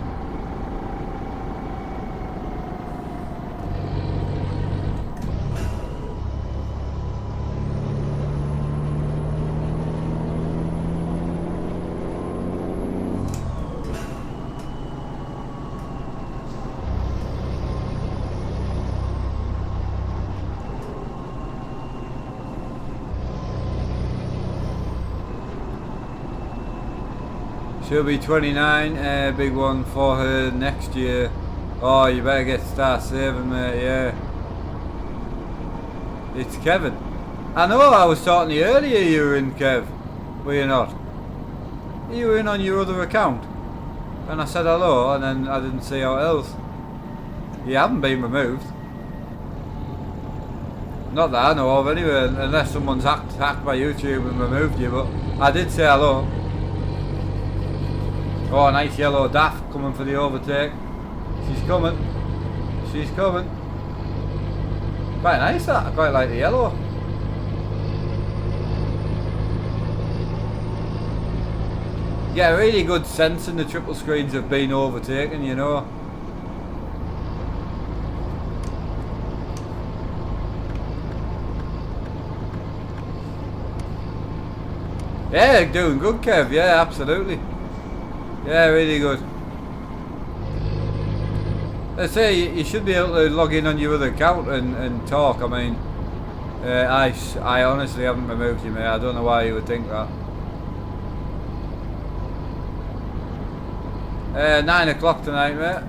She'll be 29, big one for her next year. Oh, you better start saving, mate, yeah. It's Kevin. I know, I was talking to you earlier, you were in, Kev. Were you not? You were in on your other account. And I said hello, and then I didn't see how else. You haven't been removed. Not that I know of anyway, unless someone's hacked my YouTube and removed you, but I did say hello. Oh, a nice yellow daft coming for the overtake. She's coming. She's coming. Quite nice that, I quite like the yellow. Yeah, a really good sense in the triple screens of being overtaken, you know. Yeah, doing good, Kev. Yeah, absolutely. Yeah, really good. I say you should be able to log in on your other account and talk. I mean, I honestly haven't removed you, mate. I don't know why you would think that. 9 o'clock tonight, mate.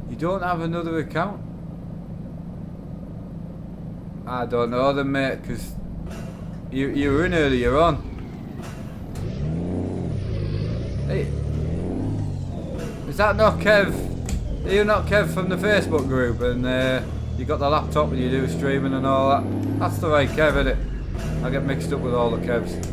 You don't have another account? I don't know then, mate, because you were in earlier on. Hey, is that not Kev? Are you not Kev from the Facebook group? And you got the laptop and you do streaming and all that? That's the right Kev, isn't it? I get mixed up with all the Kevs.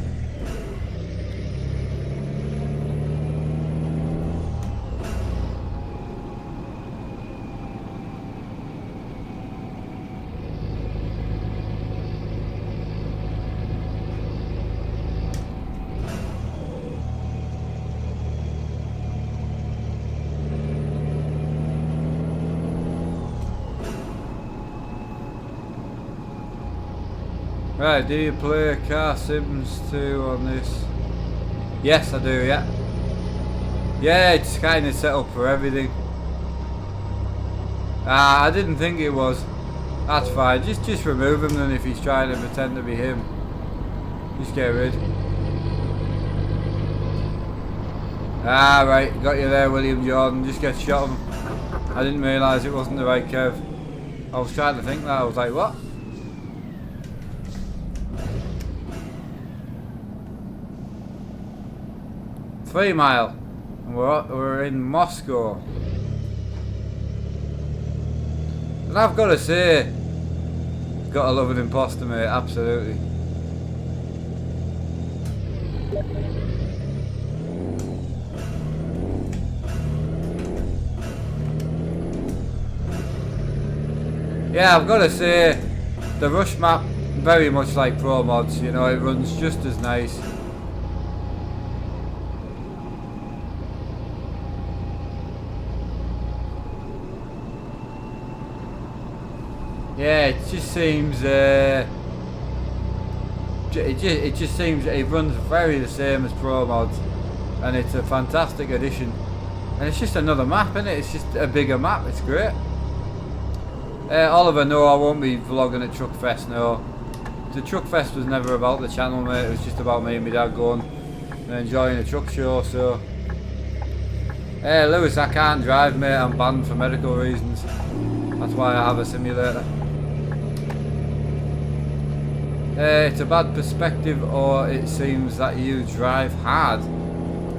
Right, do you play Car Sims 2 on this? Yes, I do, yeah. Yeah, it's kind of set up for everything. Ah, I didn't think it was. That's fine, just remove him then if he's trying to pretend to be him. Just get rid. Ah, right, got you there, William Jordan. Just get shot him. I didn't realise it wasn't the right Kev. I was trying to think that, I was like, what? Three Mile, and we're in Moscow, and I've got to say, gotta love an imposter, mate, absolutely. Yeah, I've got to say, the RUSMAP, very much like Pro Mods, you know, it runs just as nice. Yeah, it just seems, it just seems it runs very the same as Pro Mods, and it's a fantastic addition. And it's just another map, isn't it? It's just a bigger map. It's great. Oliver, no, I won't be vlogging at Truckfest. No, the Truckfest was never about the channel, mate. It was just about me and my dad going and enjoying a truck show. So, Lewis, I can't drive, mate. I'm banned for medical reasons. That's why I have a simulator. It's a bad perspective, or it seems that you drive hard.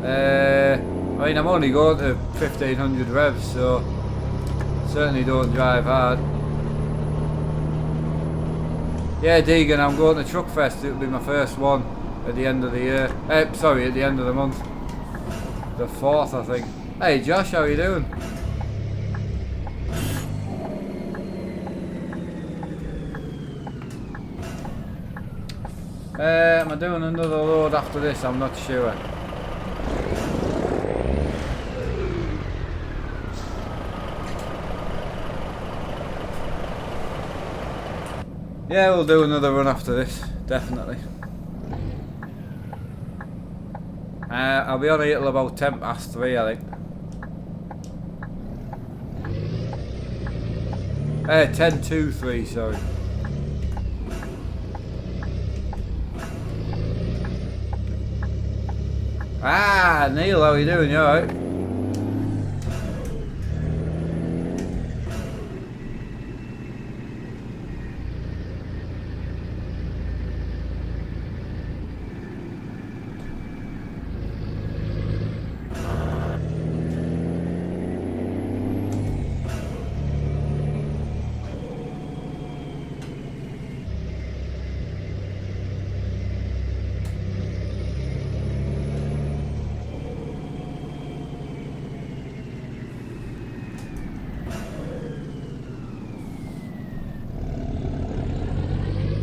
I mean, I'm only going to 1500 revs, so certainly don't drive hard. Yeah, Deegan, I'm going to Truckfest. It'll be my first one at the end of the year. Sorry, at the end of the month. The 4th, I think. Hey, Josh, how are you doing? Am I doing another load after this? I'm not sure. Yeah, we'll do another run after this, definitely. I'll be on here till about 3:10, I think. 1023, sorry. Ah, Neil, how are you doing? You alright?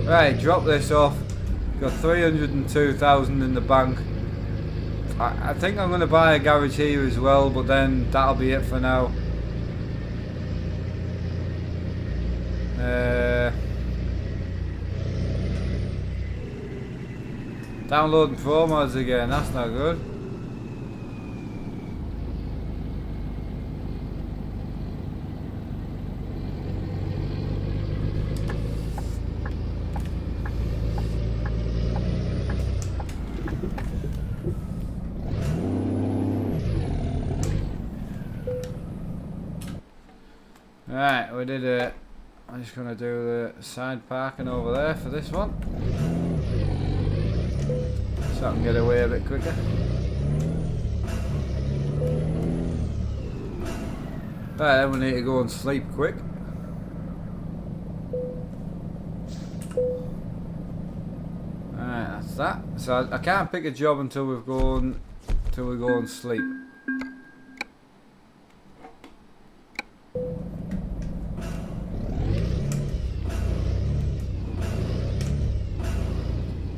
Right, drop this off. Got 302,000 in the bank. I think I'm going to buy a garage here as well, but then that'll be it for now. Downloading pro mods again, that's not good. Right, we did it. I'm just going to do the side parking over there for this one, so I can get away a bit quicker. Right, then we need to go and sleep quick. Alright, that's that. So I can't pick a job until we go and sleep.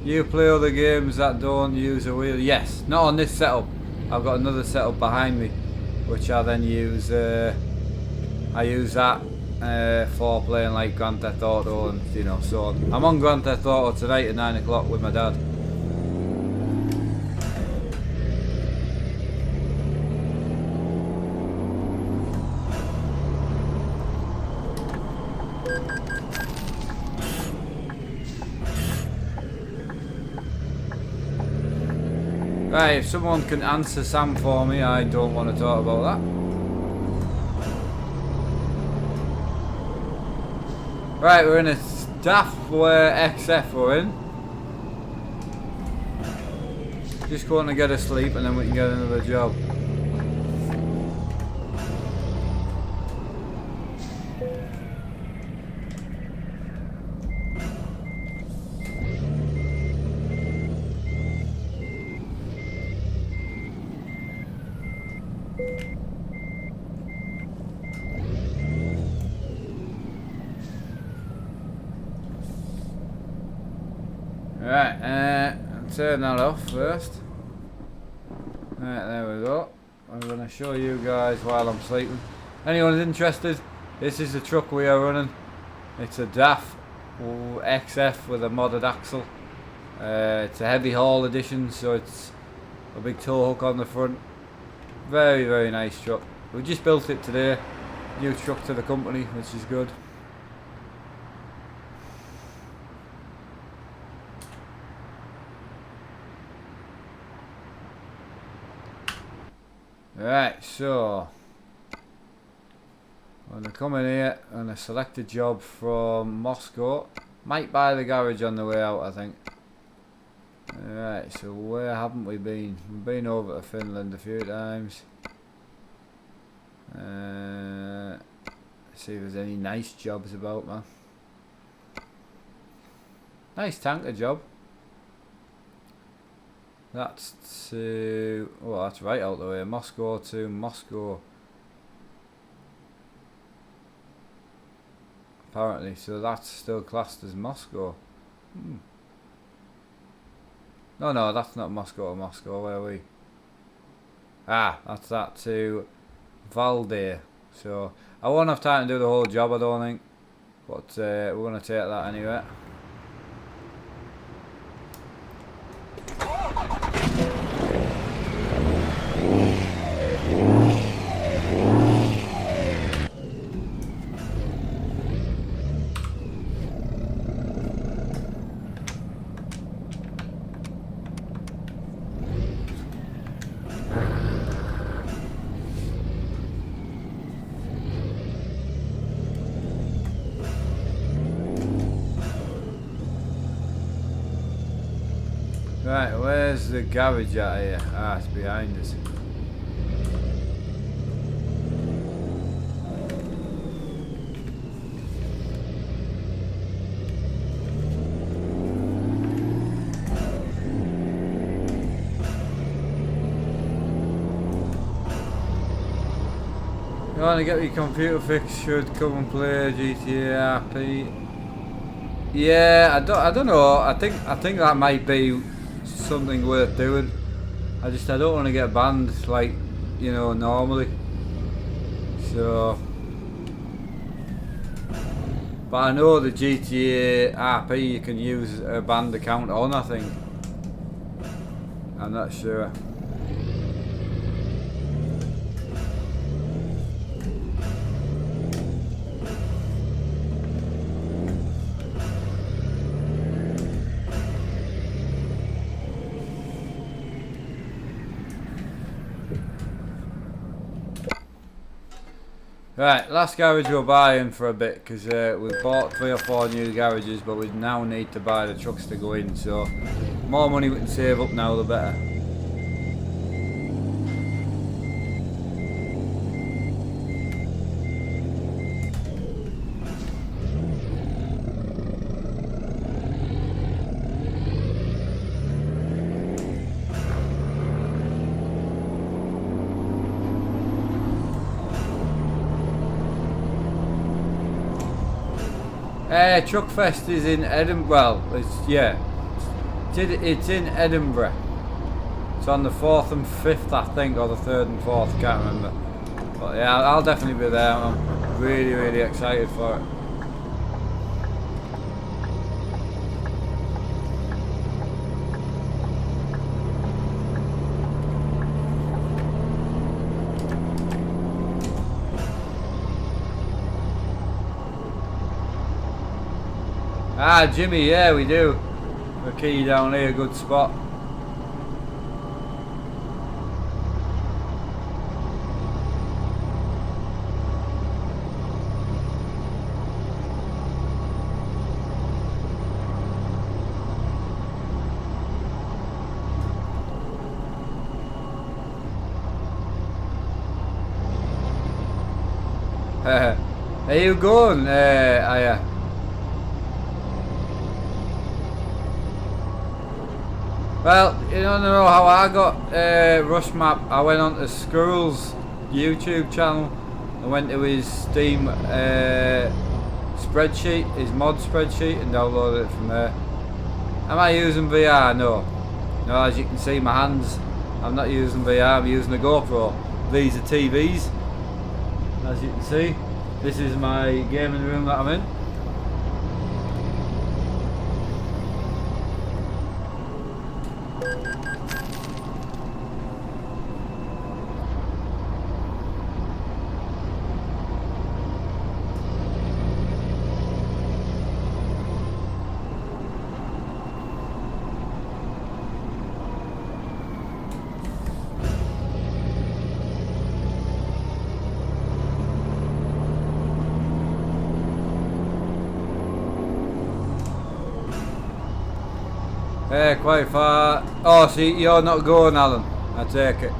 You play other games that don't use a wheel? Yes, not on this setup. I've got another setup behind me, which I then use. I use that for playing like Grand Theft Auto and so on. I'm on Grand Theft Auto tonight at 9 o'clock with my dad. Right, if someone can answer Sam for me, I don't want to talk about that. Right, we're in a staff where XF we're in. Just going to get a sleep and then we can get another job. Right, turn that off first. Right, there we go. I'm going to show you guys while I'm sleeping. Anyone who's interested, this is the truck we are running. It's a DAF XF with a modded axle. It's a heavy haul edition, so it's a big tow hook on the front. Very, very nice truck. We just built it today. New truck to the company, which is good. Right, so I'm going to come in here and select a job from Moscow. Might buy the garage on the way out, I think. Right, so where haven't we been? We've been over to Finland a few times. See if there's any nice jobs about, man. Nice tanker job. That's to... oh, that's right out the way. Moscow to Moscow. Apparently, so that's still classed as Moscow. No, that's not Moscow to Moscow. Where are we? Ah, that's that to Valde. So I won't have time to do the whole job, I don't think. But we're going to take that anyway. Where's the garage at here? Ah, it's behind us. You want to get your computer fixed? Should come and play GTA RP. Yeah, I don't know. I think that might be something worth doing. I don't want to get banned like, you know, normally. So, but I know the GTA RP you can use a banned account on. I think. I'm not sure. Right, last garage we're buying for a bit because we bought 3 or 4 new garages, but we now need to buy the trucks to go in. So, more money we can save up now, the better. Truckfest is in Edinburgh. Well, it's in Edinburgh. It's on the 4th and 5th, I think, or the 3rd and 4th. Can't remember. But yeah, I'll definitely be there. I'm really, really excited for it. Ah, Jimmy, yeah, we do. A key down here, good spot. Are you going, Aya? Well, you don't know how I got RUSMAP. I went on to Squirrel's YouTube channel. I went to his Steam spreadsheet, his mod spreadsheet, and downloaded it from there. Am I using VR? No. No, as you can see, my hands, I'm not using VR, I'm using a GoPro. These are TVs, as you can see. This is my gaming room that I'm in. Quite far. Oh, see, you're not going, Alan. I take it.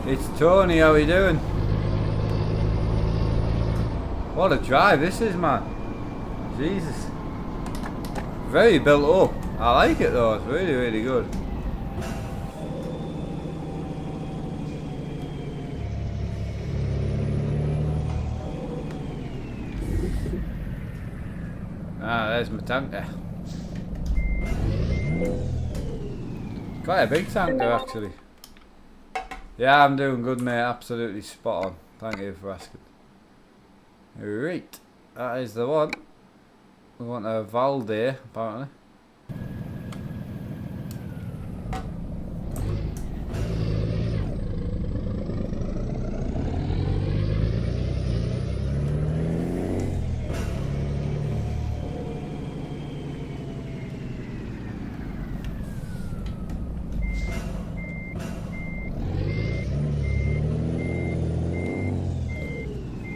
It's Tony, how are you doing? What a drive this is, man. Jesus. Very built up. I like it though, it's really, really good. Ah, there's my tanker. Quite a big tanker actually. Yeah, I'm doing good, mate. Absolutely spot on. Thank you for asking. Right, that is the one. We want a Valde, apparently.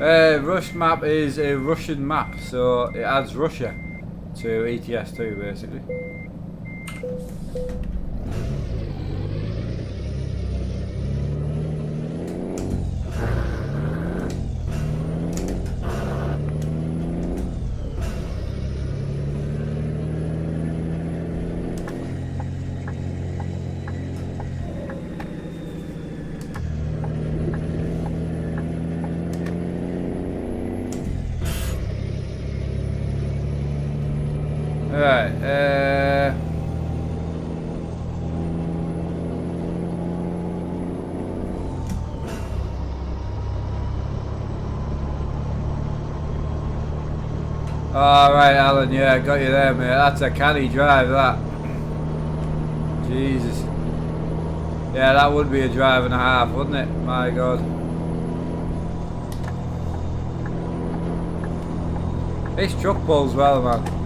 RUSMAP is a Russian map, so it adds Russia to ETS2 basically. Right, alright Alan, yeah, I got you there mate, that's a canny drive that. Jesus. Yeah, that would be a drive and a half, wouldn't it? My god. This truck pulls well, man.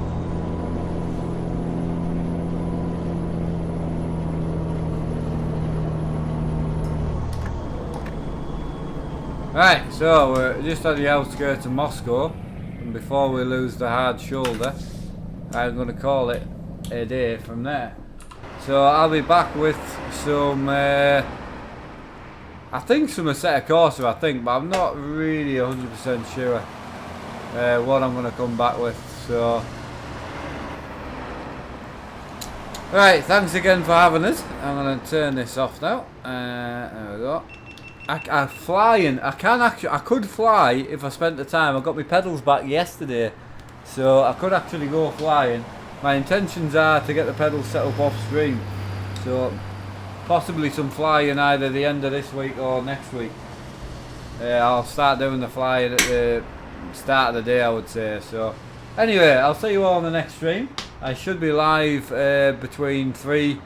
Right, so we're just at the outskirts of Moscow, and before we lose the hard shoulder, I'm going to call it a day from there. So I'll be back with some, I think some Assetto Corsa, I think, but I'm not really 100% sure what I'm going to come back with. So, right, thanks again for having us. I'm going to turn this off now. There we go. I flying. I could fly if I spent the time. I got my pedals back yesterday, so I could actually go flying. My intentions are to get the pedals set up off stream, so possibly some flying either the end of this week or next week. I'll start doing the flying at the start of the day, I would say. So anyway, I'll see you all on the next stream. I should be live between 3.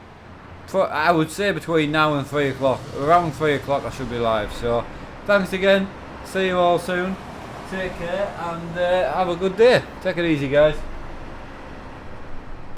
I would say between now and 3 o'clock. Around 3 o'clock I should be live. So thanks again. See you all soon. Take care and have a good day. Take it easy guys.